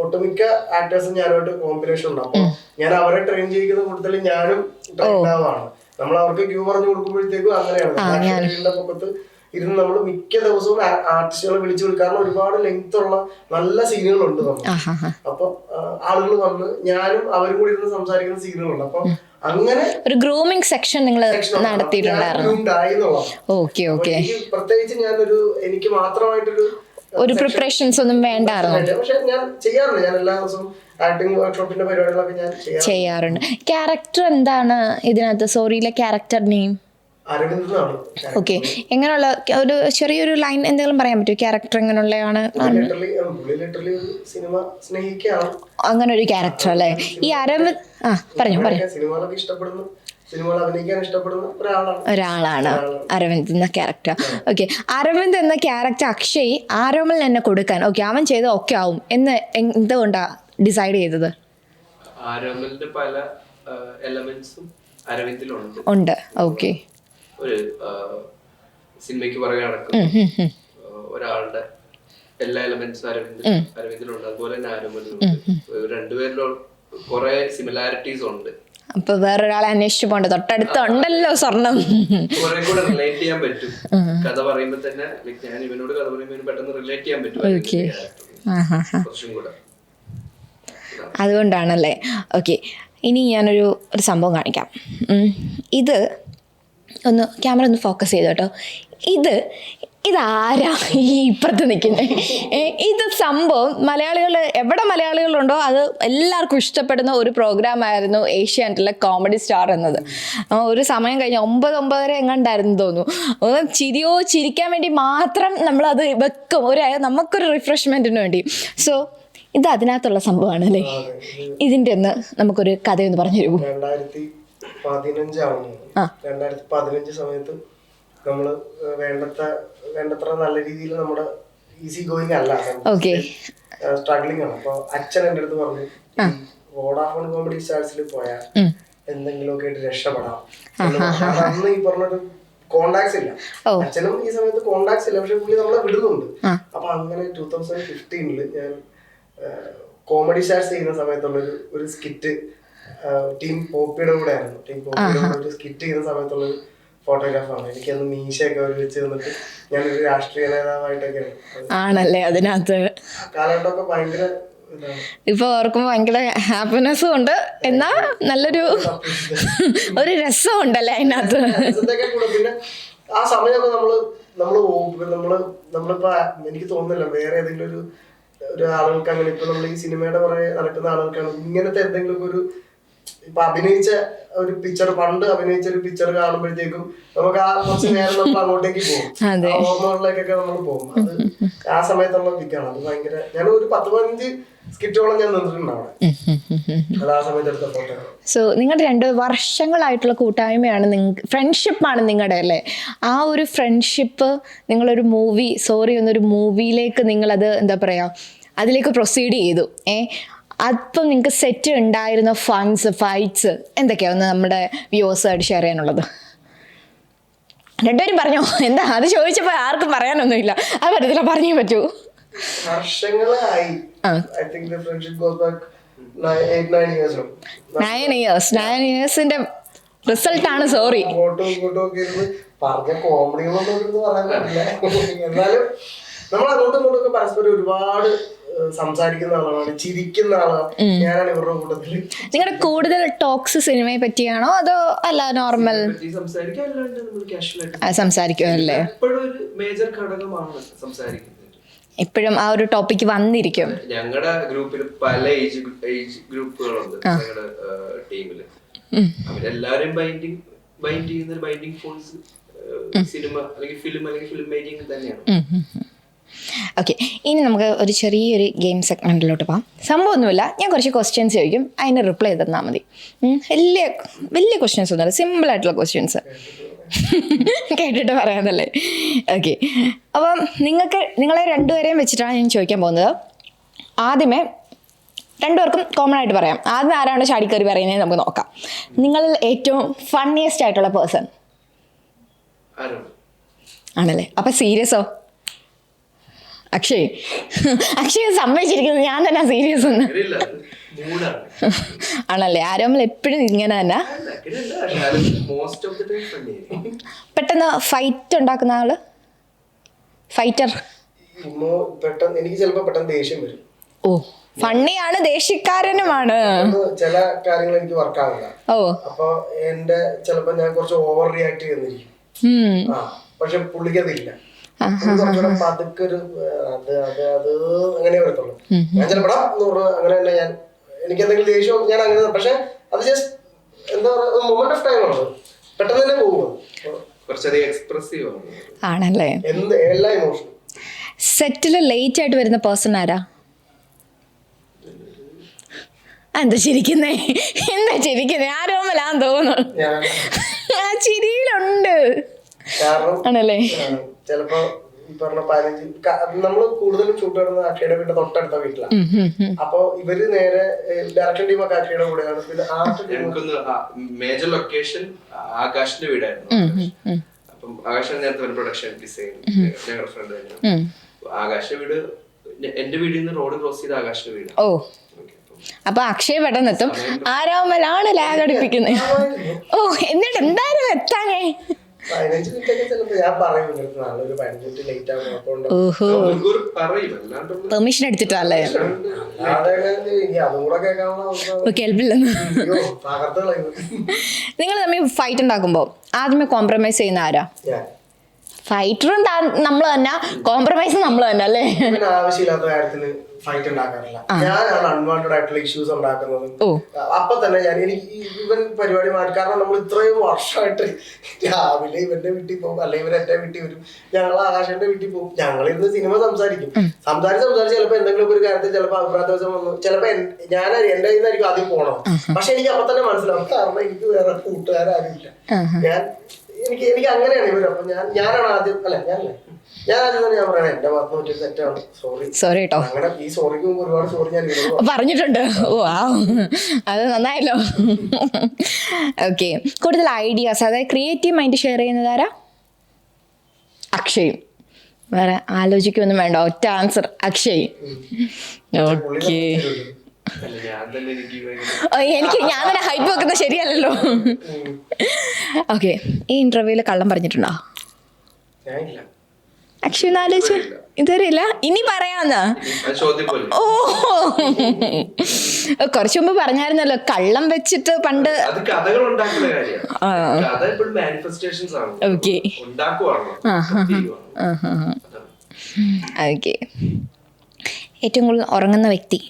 ഒട്ടുമിക്ക ആക്ടേഴ്സും ഞാനായിട്ട് കോമ്പിനേഷൻ ഉണ്ട്. അപ്പൊ ഞാൻ അവരെ ട്രെയിൻ ചെയ്യിക്കുന്ന കൂട്ടത്തിൽ ഞാനും ട്രെയിൻ ആവാണ്. നമ്മൾ അവർക്ക് ക്യൂ പറഞ്ഞു കൊടുക്കുമ്പോഴത്തേക്കും അങ്ങനെയാണ് പൊക്കത്ത് ഇരുന്ന് നമ്മൾ മിക്ക ദിവസവും ആർട്ടിസ്റ്റുകളെ വിളിച്ചു കൊടുക്കാൻ ഒരുപാട് ലെങ്ത് ഉള്ള നല്ല സീനുകളുണ്ട് നമുക്ക്. അപ്പൊ ആളുകൾ വന്ന് ഞാനും അവരും കൂടി ഇരുന്ന് സംസാരിക്കുന്ന സീനുകളുണ്ട്. അപ്പൊ അങ്ങനെ ഒരു ഗ്രൂമിംഗ് സെക്ഷൻ നിങ്ങൾ നടത്തിയിട്ടുണ്ടായിരുന്നു. പ്രത്യേകിച്ച് എനിക്ക് മാത്രമായിട്ടൊരു പ്രിപ്പറേഷൻസ് ഒന്നും വേണ്ടായിരുന്നു. പക്ഷെ ഞാൻ ചെയ്യാറുണ്ട്. ഞാൻ എല്ലാ ദിവസവും ആക്ടിംഗ് വർക്ക്ഷോപ്പിന്റെ പരിപാടികളൊക്കെ ഞാൻ ചെയ്യാറുണ്ട്. ക്യാരക്ടർ എന്താണ് ഇതിനകത്ത്? സോറിയിലെ ക്യാരക്ടർ നെയിം ഓക്കെ. എങ്ങനെയുള്ള ഒരു ചെറിയൊരു ലൈൻ എന്തെങ്കിലും പറയാൻ പറ്റുമോ? ക്യാരക്ടർ എങ്ങനെയുള്ളതാണ്? അങ്ങനെ ഒരു ക്യാരക്ടർ അല്ലേ ഈ അരവിന്ദ്? പറഞ്ഞു ഒരാളാണ് അരവിന്ദ് എന്ന ക്യാരക്ടർ. ഓക്കെ, അരവിന്ദ് എന്ന ക്യാരക്ടർ അക്ഷയ് ആരോമൽ എന്നെ കൊടുക്കാൻ അവൻ ചെയ്ത് ഓക്കെ ആവും എന്ന് എന്തുകൊണ്ടാ ഡിസൈഡ് ചെയ്തത്? ആരോമലിന്റെ പല എലമെന്റ്സും അരവിന്ദിലുണ്ട്. ഉണ്ട്. ഓക്കെ, ഒരു സിനിമയ്ക്ക് പുറകെ നടക്കും ഒരാളുടെ എല്ലാ എലമെന്റ്സും അരവിന്ദിലുണ്ട്. അതുപോലെ തന്നെ ആരോമലിലുണ്ട്. രണ്ടുപേരിലും കുറെ സിമിലാരിറ്റീസ് ഉണ്ട്. അപ്പൊ വേറൊരാളെ അന്വേഷിച്ചു പോണ്ട, തൊട്ടടുത്തുണ്ടല്ലോ സ്വർണം. കുറെ കൂടെ റിലേറ്റ് ചെയ്യാൻ പറ്റും. കഥ പറയുമ്പോ തന്നെ ഞാൻ ഇവനോട് കഥ പറയുമ്പോൾ പെട്ടെന്ന് റിലേറ്റ് ചെയ്യാൻ പറ്റും. കുറച്ചും കൂടെ അതുകൊണ്ടാണല്ലേ. ഓക്കെ, ഇനി ഞാനൊരു സംഭവം കാണിക്കാം. ഇത് ക്യാമറ ഒന്ന് ഫോക്കസ് ചെയ്തു കേട്ടോ. ഇതാരാ ഈ ഇപ്പുറത്ത് നിൽക്കുന്നത്? ഇത് സംഭവം എവിടെ മലയാളികളുണ്ടോ അത് എല്ലാവർക്കും ഇഷ്ടപ്പെടുന്ന ഒരു പ്രോഗ്രാമായിരുന്നു ഏഷ്യാനെറ്റിലെ കോമഡി സ്റ്റാർ എന്നത്. ഒരു സമയം കഴിഞ്ഞ് 9-9:30 എങ്ങാണ്ടായിരുന്നു തോന്നുന്നു. ചിരിക്കാൻ വേണ്ടി മാത്രം നമ്മളത് വെക്കും, നമുക്കൊരു റിഫ്രഷ്മെൻറ്റിന് വേണ്ടി. സോ ഇത് അതിനകത്തുള്ള സംഭവമാണ് അല്ലേ? ഇതിൻ്റെ ഒന്ന് നമുക്കൊരു കഥയൊന്ന് പറഞ്ഞു തരുമോ? 2015 സമയത്ത് നമ്മള് വേണ്ടത്ര നല്ല രീതിയിൽ നമ്മുടെ ഈസി ഗോയിങ് അല്ല, ഓക്കെ. സ്ട്രഗ്ലിംഗ് ആണ്. അപ്പൊ അച്ഛൻ എൻ്റെ അടുത്ത് പറഞ്ഞു വോഡാഫോൺ കോമഡി സ്റ്റാർസിൽ പോയാൽ എന്തെങ്കിലുമൊക്കെ ആയിട്ട് രക്ഷപ്പെടാം. അന്ന് ഈ പറഞ്ഞൊരു കോണ്ടാക്ട്സ് ഇല്ല, അച്ഛനും ഈ സമയത്ത് കോണ്ടാക്ട്സ് ഇല്ല, പക്ഷെ പുള്ളി നമ്മളെ വിടുന്നുണ്ട്. അപ്പൊ അങ്ങനെ 2015 ഞാൻ കോമഡി സ്റ്റാർസ് ചെയ്യുന്ന സമയത്തുള്ള ഒരു സ്കിറ്റ് ടീം പോപ്പിയുടെ കൂടെ ആയിരുന്നു. ടീം പോപ്പിയുടെ കൂടെ ഒരു സ്കിറ്റ് ചെയ്യുന്ന സമയത്തുള്ളൊരു ഫോട്ടോഗ്രാഫാണ്. എനിക്കന്ന് മീശയൊക്കെ ഒരു വെച്ച് തന്നിട്ട് ഞാനൊരു രാഷ്ട്രീയ നേതാവായിട്ടൊക്കെയാണ്. ആണല്ലേ? അതിനകത്ത് കാലഘട്ടമൊക്കെ ഭയങ്കര ഇപ്പൊ ഓർക്കുമ്പോ ഭയങ്കര ഹാപ്പിനെസ്സും ഉണ്ട്, എന്നാ നല്ലൊരു ഒരു രസം ഉണ്ടല്ലേ അതിനകത്ത്. പിന്നെ ആ സമയമൊക്കെ നമ്മളിപ്പോ എനിക്ക് തോന്നുന്നില്ല വേറെ ഏതെങ്കിലും ഒരു ആളുകൾക്ക് അങ്ങനെ ഇപ്പൊ നമ്മൾ ഈ സിനിമയുടെ പുറകെ നടക്കുന്ന ആളുകൾക്കാണ് ഇങ്ങനത്തെ എന്തെങ്കിലും ഒരു ഇപ്പൊ അഭിനയിച്ച ഒരു പിക്ചർ, പണ്ട് അഭിനയിച്ച ഒരു പിക്ചർ കാണുമ്പോഴത്തേക്കും നമുക്ക് ആ കുറച്ച് നേരം നമ്മൾ അങ്ങോട്ടേക്ക് പോകും, ഓർമ്മകളിലേക്കൊക്കെ നമ്മൾ പോകും. അത് ആ സമയത്തുള്ള പിക്കാണ്. അത് ഭയങ്കര ഞാൻ ഒരു 10-15 സ്കിറ്റോളം ഞാൻ നിന്നിട്ടുണ്ട് അവിടെ. അത് ആ സമയത്ത് എടുത്ത ഫോട്ടോ. സോ നിങ്ങളുടെ 2 വർഷങ്ങളായിട്ടുള്ള കൂട്ടായ്മയാണ്, ഫ്രണ്ട്ഷിപ്പാണ് നിങ്ങളുടെ അല്ലേ? ആ ഒരു ഫ്രണ്ട്ഷിപ്പ് നിങ്ങളൊരു എന്നൊരു മൂവിയിലേക്ക് നിങ്ങളത് എന്താ പറയാ അതിലേക്ക് പ്രൊസീഡ് ചെയ്തു. അപ്പം നിങ്ങൾക്ക് സെറ്റ് ഉണ്ടായിരുന്ന ഫൺസ്, ഫൈറ്റ്സ് എന്തൊക്കെയാണ് നമ്മുടെ വ്യൂവേഴ്സായിട്ട് ഷെയർ ചെയ്യാനുള്ളത്? 2 പേരും പറഞ്ഞോ. എന്താ അത് ചോദിച്ചപ്പോൾ ആർക്കും പറയാനൊന്നുമില്ല, അത് പറ്റത്തില്ല, പറഞ്ഞേ പറ്റൂ. വർഷങ്ങളായി. I think the friendship goes back 9 years. 9 yearsന്റെ റിസൾട്ടാണ്. സോറി, പറഞ്ഞ കോമഡികളൊന്നും പറയാൻ പറ്റില്ല. എന്നാലും നമ്മൾ അങ്ങോട്ടും ഇങ്ങോട്ടും പരസ്പരം ഒരുപാട് സംസാരിക്കുന്ന ആളാണ്, ചിരിക്കുന്ന ആളാണ്. ഞാനാണ് ഇവരുടെ കൂട്ടത്തില്. നിങ്ങളുടെ കൂടുതൽ ടോക്സ് സിനിമയെ പറ്റിയാണോ അതോ അല്ല നോർമൽ സംസാരിക്കുമല്ലേ? എപ്പോഴും ആ ഒരു ടോപ്പിക്ക് വന്നിരിക്കും. ഞങ്ങളുടെ ഗ്രൂപ്പിൽ പല ഏജ് ഗ്രൂപ്പുകളുണ്ട് ഞങ്ങളുടെ ടീമില്. അവരെല്ലാരും ബൈൻഡ് ചെയ്യുന്ന ബൈൻഡിങ് ഫോഴ്സ് സിനിമ അല്ലെങ്കിൽ ഫിലിം മേക്കിംഗ് തന്നെയാണ്. ഓക്കെ, ഇനി നമുക്ക് ഒരു ചെറിയൊരു ഗെയിം സെഗ്മെന്റിലോട്ട് പോകാം. സംഭവമൊന്നുമില്ല, ഞാൻ കുറച്ച് ക്വസ്റ്റ്യൻസ് ചോദിക്കും, അതിന് റിപ്ലൈ തന്നാൽ മതി. വലിയ ക്വസ്റ്റ്യൻസ് ഒന്നുമല്ല, സിമ്പിളായിട്ടുള്ള ക്വസ്റ്റ്യൻസ് കേട്ടിട്ട് പറയാന്നല്ലേ. ഓക്കെ, അപ്പം നിങ്ങളെ 2 പേരെയും വെച്ചിട്ടാണ് ഞാൻ ചോദിക്കാൻ പോകുന്നത്. ആദ്യമേ 2 പേർക്കും കോമൺ ആയിട്ട് പറയാം. ആദ്യം ആരാണ് ചാടിക്കറി പറയുന്നത് നമുക്ക് നോക്കാം. നിങ്ങളിൽ ഏറ്റവും ഫണ്ണിയസ്റ്റ് ആയിട്ടുള്ള പേഴ്സൺ ആണല്ലേ? അപ്പം സീരിയസോ? അക്ഷയ് സമ്മതിച്ചിരിക്കുന്നത് ഞാൻ തന്നെ സീരിയസ് ഒന്ന് ആണല്ലേ? ആരോമൽ എപ്പോഴും ഇങ്ങനെ തന്നെ പെട്ടെന്ന് ഫൈറ്റ് ഉണ്ടാക്കുന്ന ആള്, ഫൈറ്റർ. എനിക്ക് ചിലപ്പോ പെട്ടെന്ന് ദേഷ്യം വരും. ഓ, ഫണ്ണിയാണ്, ദേഷ്യക്കാരനുമാണ്. ചില കാര്യങ്ങൾ എനിക്ക് വർക്കാവില്ല. അപ്പൊ ചിലപ്പോ ഞാൻ കുറച്ച് ഓവർ റിയാക്ട് ചെയ്യുന്നിരിക്കും. പക്ഷെ പുള്ളിക്കതില്ല, പതുക്കെ ഒരു അത് അങ്ങനെ വരത്തുള്ളൂ. ഞാൻ ചിലപ്പോടാ അങ്ങനെ തന്നെ എനിക്ക് എന്തെങ്കിലും ദേഷ്യം ഞാൻ അങ്ങനെ, പക്ഷെ അത് ജസ്റ്റ് എന്താ പറയുക മൊമെന്റ് ഓഫ് ടൈം ആണ്, പെട്ടെന്ന് തന്നെ പോകും. ആണല്ലേ? എല്ലാ ഇമോഷനും. സെറ്റില് ലേറ്റ് ആയിട്ട് വരുന്ന പേഴ്സൺ ആരാ? എന്താ ചിരിക്കുന്നേ? ആരോമലാന്ന് തോന്നുന്നു, ആ ചിരിയിലുണ്ട്. ആണല്ലേ? ചിലപ്പോ ഈ പറഞ്ഞ 15 നമ്മള് കൂടുതലും ഷൂട്ട് ചെയ്യുന്നത് അക്ഷയുടെ വീട്ടിൽ തൊട്ടടുത്ത വീട്ടിലാണ്. അപ്പൊ ഇവര് നേരെ ഡയറക്ഷൻ ടീമൊക്കെ അക്ഷയുടെ കൂടെയാണ്. പിന്നെ മേജർ ലൊക്കേഷൻ ആകാശിന്റെ വീടായിരുന്നു. അപ്പം ആകാശാണ് നേരത്തെ പ്രൊഡക്ഷൻ ഡിസൈൻ ഞങ്ങളുടെ ഫ്രണ്ട് തന്നെയാണ്. ആകാശിന്റെ വീട് എന്റെ വീട്ടിൽ നിന്ന് റോഡ് ക്രോസ് ചെയ്ത് ആകാശിന്റെ വീട്. ഓ, അപ്പൊ അക്ഷയ് പെട്ടെന്ന് എത്തും, ആരോമലാണ് ലാഗ് അടിപ്പിക്കുന്നത്. ഓ, എന്നിട്ട് എന്തായാലും എത്താനേ 15 മിനിറ്റ് ചിലപ്പോ ഞാൻ പറയും നല്ലൊരു 15 മിനിറ്റ് ലേറ്റ് ആകും. പെർമിഷൻ എടുത്തിട്ടല്ലേ? അതും കൂടെ കേൾപ്പില്ലെന്ന്. നിങ്ങൾ തമ്മിൽ ഫൈറ്റ് ഉണ്ടാക്കുമ്പോ ആദ്യമേ കോംപ്രമൈസ് ചെയ്യുന്ന ആരാ? ഫൈറ്ററും നമ്മൾ തന്നെ, കോംപ്രമൈസ് നമ്മൾ തന്നെ അല്ലേ? ആവശ്യമില്ലാത്ത കാര്യത്തിന് ഫൈറ്റ് ഉണ്ടാക്കാറില്ല. ഞാനാണ് അൺവാണ്ടഡ് ആയിട്ടുള്ള ഇഷ്യൂസ് ഉണ്ടാക്കുന്നത്. അപ്പൊ തന്നെ എനിക്ക് ഇവൻ പരിപാടി മാറ്റി. കാരണം നമ്മൾ ഇത്രയും വർഷമായിട്ട് രാവിലെ ഇവന്റെ വീട്ടിൽ പോകും, അല്ലെങ്കിൽ ഇവൻ എന്റെ വീട്ടിൽ വരും, ഞങ്ങൾ ആകാശന്റെ വീട്ടിൽ പോകും, ഞങ്ങളിരുന്ന് സിനിമ സംസാരിക്കും. സംസാരിച്ച് ചിലപ്പോ എന്തെങ്കിലും ഒരു കാര്യത്തിൽ ചിലപ്പോ അഭിപ്രായ ദിവസം വന്നു, ചിലപ്പോ ഞാൻ എന്റെ കയ്യിന്നായിരിക്കും ആദ്യം പോണത്. പക്ഷെ എനിക്ക് അപ്പൊ തന്നെ മനസ്സിലാവും, കാരണം എനിക്ക് വേറെ കൂട്ടുകാരും ഇല്ല. ഞാൻ എനിക്ക് അങ്ങനെയാണ് ഇവര്. അപ്പൊ ഞാനാണ് ആദ്യം തന്നെ ഞാൻ പറയണേ എന്റെ ഭാഗത്ത് പറ്റിയ തെറ്റാണ്, സോറി കേട്ടോ. അങ്ങനെ ഈ സോറിക്ക് മുമ്പ് ഒരുപാട് സോറി ഞാൻ പറഞ്ഞിട്ടുണ്ട്. ഓ അത് നന്നായല്ലോ. ഓക്കെ, കൂടുതൽ ഐഡിയാസ് അതായത് ക്രിയേറ്റീവ് മൈൻഡ് ഷെയർ ചെയ്യുന്നതാരാ? അക്ഷയും. വേറെ ആലോചിക്കൊന്നും വേണ്ട, ഒറ്റ ആൻസർ അക്ഷയ്. ഓക്കെ, ഞാൻ തന്നെ ഹൈപ്പ് വെക്കുന്നത് ശരിയല്ലല്ലോ. ഓക്കെ, ഈ ഇന്റർവ്യൂല് കള്ളം പറഞ്ഞിട്ടുണ്ടോ? അക്ഷയ് ആലോചിച്ച് ഇതുവരെ ഇല്ല. ഇനി പറയാന്നാ? ഓ, കുറച്ചു മുമ്പ് പറഞ്ഞായിരുന്നല്ലോ കള്ളം വെച്ചിട്ട് പണ്ട്. Okay okay. ഏറ്റവും കൂടുതൽ ഉറങ്ങുന്ന വ്യക്തി?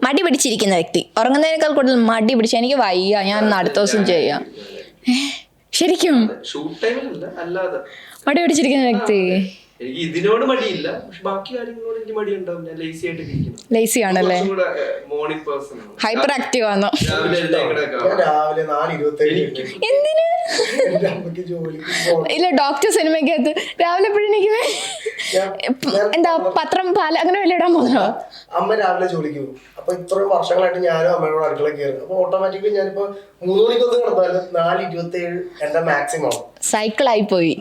മടി പിടിച്ചിരിക്കുന്ന വ്യക്തി. ഉറങ്ങുന്നതിനേക്കാൾ കൂടുതൽ മടി പിടിച്ച എനിക്ക് വയ്യ, ഞാൻ അടുത്ത ദിവസം ചെയ്യാം. ശരിക്കും മടി പിടിച്ചിരിക്കുന്ന വ്യക്തി? എനിക്ക് ഇതിനോട് മടിയില്ല, പക്ഷെ ബാക്കി കാര്യങ്ങളോട് എനിക്ക് മടിയുണ്ടാവും. ഞാൻ ലേസി ആയിട്ട് ഇരിക്കുന്നു. ലേസി ആണല്ലേ? Morning person. ഹൈപ്പർ ആക്റ്റീവ് ആണോ? രാവിലെ 4:27. എന്തിന്? ഇല്ല, ഡോക്ടർ സിനിമയ്ക്കകത്ത് രാവിലെ എപ്പോഴെണീക്കുവേ? എന്താ പത്രം പാല അങ്ങനെ വല്ല ഇടാൻ പോകുന്നോ? അമ്മ രാവിലെ ജോലിക്ക് പോകും. അപ്പൊ ഇത്രയും വർഷങ്ങളായിട്ട് ഞാനും അമ്മയോട് അടുക്കള കയറും. അപ്പൊ ഓട്ടോമാറ്റിക്കലി ഞാനിപ്പോ 3 മണിക്കൊന്നും കിടന്നാലും 4:27 എന്റെ മാക്സിമം സൈക്കിളായി പോയി.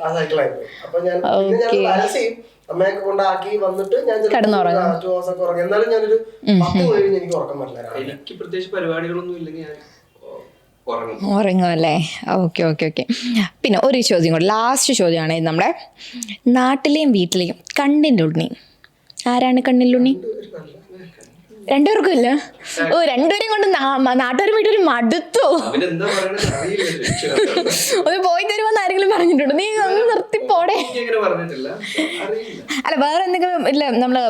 അപ്പൊ ഞാൻ ബാലൻസ് ചെയ്യും. അമ്മയൊക്കെ കൊണ്ടാക്കി വന്നിട്ട് ഞാൻ ഉറങ്ങും. എന്നാലും ഞാനൊരു 10 കഴിഞ്ഞ് എനിക്ക് ഉറക്കം പറ്റില്ല. എനിക്ക് പ്രത്യേകിച്ച് പരിപാടികളൊന്നും ഇല്ലെങ്കിൽ ഞാൻ ഉറങ്ങും അല്ലേ? Okay okay okay. പിന്നെ ഒരു ചോദ്യം കൂടെ, ലാസ്റ്റ് ചോദ്യമാണ് ഇത്. നമ്മുടെ നാട്ടിലെയും വീട്ടിലെയും കണ്ണിൻ്റെ ഉണ്ണി ആരാണ്? കണ്ണിലുണ്ണി രണ്ടുപേർക്കും ഇല്ല? ഓ, രണ്ടുപേരും കൊണ്ട് നാട്ടുകാരും വീട്ടുകാരും മടുത്തു. ഒന്ന് പോയി തരുമെന്ന് ആരെങ്കിലും പറഞ്ഞിട്ടുണ്ടോ? നീ ഒന്ന് നിർത്തിപ്പോടെ. അല്ല, വേറെ എന്തെങ്കിലും ഇല്ല? നമ്മള്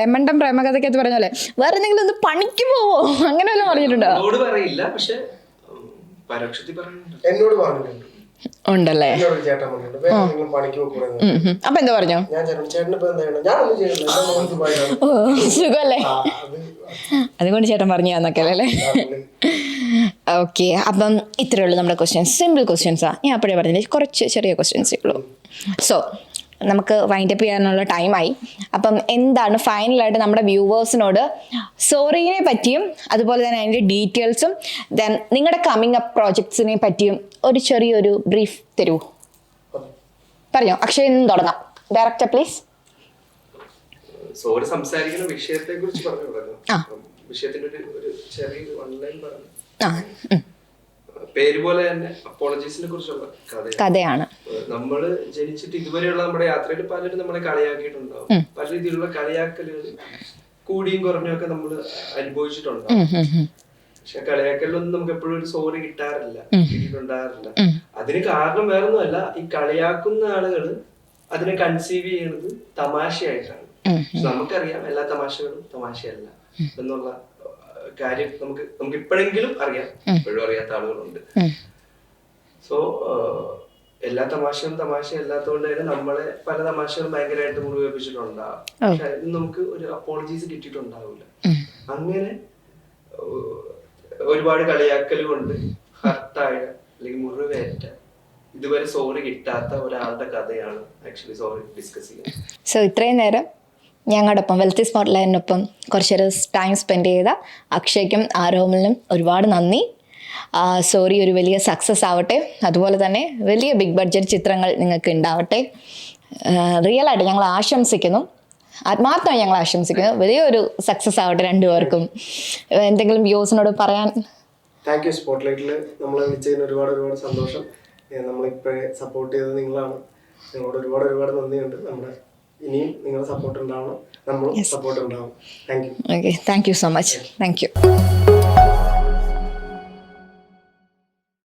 എമ്മണ്ടം പ്രേമകഥയ്ക്കകത്ത് പറഞ്ഞ പോലെ വേറെ എന്തെങ്കിലും ഒന്ന് പണിക്ക് പോവോ അങ്ങനെ വല്ലതും പറഞ്ഞിട്ടുണ്ടോ? എന്നോട് പറഞ്ഞിട്ടുണ്ട്. ഉണ്ടല്ലേ? അപ്പൊ എന്താ പറഞ്ഞു? സുഖല്ലേ? അതുകൊണ്ട് ചേട്ടൻ പറഞ്ഞു തന്നൊക്കെ അല്ലേ? ഓക്കെ, അപ്പം ഇത്രയേ ഉള്ളൂ നമ്മുടെ ക്വസ്റ്റ്യൻസ്. സിമ്പിൾ ക്വസ്റ്റ്യൻസാ. ഞാൻ അപ്പോഴേ പറഞ്ഞില്ലേ, കുറച്ച് ചെറിയ ക്വസ്റ്റ്യൻസേ ഉള്ളൂ. സോ നമുക്ക് വൈൻഡപ്പ് ചെയ്യാനുള്ള ടൈമായി. അപ്പം എന്താണ് ഫൈനലായിട്ട് നമ്മുടെ വ്യൂവേഴ്സിനോട് സോറിനെ പറ്റിയും അതുപോലെ തന്നെ അതിൻ്റെ ഡീറ്റെയിൽസും ദെൻ നിങ്ങളുടെ കമ്മിങ് അപ്പ് പ്രോജക്ട്സിനെ പറ്റിയും ഒരു ചെറിയൊരു ബ്രീഫ് തരൂ? പറഞ്ഞോ, അക്ഷയ് തുടങ്ങാം. Director please. സോറി സംസാരിക്കുന്ന വിഷയത്തെ കുറിച്ച് പറഞ്ഞു. വിഷയത്തിന്റെ ഒരു ചെറിയൊരു ഓൺലൈൻ പറഞ്ഞു. പേര് പോലെ തന്നെ അപ്പോളജീസിനെ കുറിച്ചുള്ള കഥയാണ്. നമ്മള് ജനിച്ചിട്ട് ഇതുവരെയുള്ള നമ്മുടെ യാത്രയിൽ പലരും നമ്മളെ കളിയാക്കിയിട്ടുണ്ടാവും. പല രീതിയിലുള്ള കളിയാക്കലുകൾ കൂടിയും കുറഞ്ഞും ഒക്കെ നമ്മൾ അനുഭവിച്ചിട്ടുണ്ടാവും. പക്ഷെ കളിയാക്കലിലൊന്നും നമുക്ക് എപ്പോഴും ഒരു സോറി കിട്ടിയിട്ടുണ്ടാറില്ല. അതിന് കാരണം വേറൊന്നുമല്ല, ഈ കളിയാക്കുന്ന ആളുകള് അതിനെ കൺസീവ് ചെയ്യുന്നത് തമാശയായിട്ടാണ്. നമുക്കറിയാം എല്ലാ തമാശകളും തമാശയല്ല എന്നുള്ള കാര്യം നമുക്ക് ഇപ്പോഴെങ്കിലും അറിയാം. ഇപ്പോഴും അറിയാത്ത ആളുകളുണ്ട്. സോ എല്ലാ തമാശയും തമാശയല്ലാത്തതുകൊണ്ട് തന്നെ നമ്മളെ പല തമാശകളും ഭയങ്കരമായിട്ട് മുറിവേൽപ്പിച്ചിട്ടുണ്ടാവും. പക്ഷെ അതിന് നമുക്ക് ഒരു അപ്പോളജീസ് കിട്ടിയിട്ടുണ്ടാവില്ല. അങ്ങനെ ഒരുപാട് കളിയാക്കൽ കൊണ്ട് ഹർട്ടായ അല്ലെങ്കിൽ മുറിവേറ്റ ഇതുവരെ സോറി കിട്ടാത്ത ഒരാളുടെ കഥയാണ് ആക്ച്വലി സോറി ഡിസ്കസ് ചെയ്യുന്നത്. സോ ഇത്രയും നേരം ഞങ്ങളോടൊപ്പം വെൽത്തി സ്പോട്ട്ലൈറ്റിനൊപ്പം കുറച്ചൊരു ടൈം സ്പെൻഡ് ചെയ്ത അക്ഷയ്ക്കും ആരോമലിനും ഒരുപാട് നന്ദി. സോറി ഒരു വലിയ സക്സസ് ആവട്ടെ, അതുപോലെ തന്നെ വലിയ ബിഗ് ബഡ്ജറ്റ് ചിത്രങ്ങൾ നിങ്ങൾക്ക് ഉണ്ടാവട്ടെ. റിയലായിട്ട് ഞങ്ങൾ ആശംസിക്കുന്നു, ആത്മാർത്ഥമായി ഞങ്ങൾ ആശംസിക്കുന്നു. വലിയൊരു സക്സസ് ആവട്ടെ രണ്ടുപേർക്കും. എന്തെങ്കിലും വ്യൂസിനോട് പറയാൻ? Thank you. സ്പോട്ട്ലൈറ്റിൽ നമ്മളെ വിളിച്ചതിന് ഒരുപാട് സന്തോഷം. നമ്മളിപ്പോഴേ സപ്പോർട്ട് ചെയ്തത് നിങ്ങളാണ്. നിങ്ങളോട് ഒരുപാട് നന്ദിയുണ്ട്. നമ്മുടെ ഇനിയും നിങ്ങളുടെ സപ്പോർട്ട് ഉണ്ടാവണം, നമ്മളും സപ്പോർട്ട് ഉണ്ടാവണം. Thank you. Okay, thank you so much. Thank you.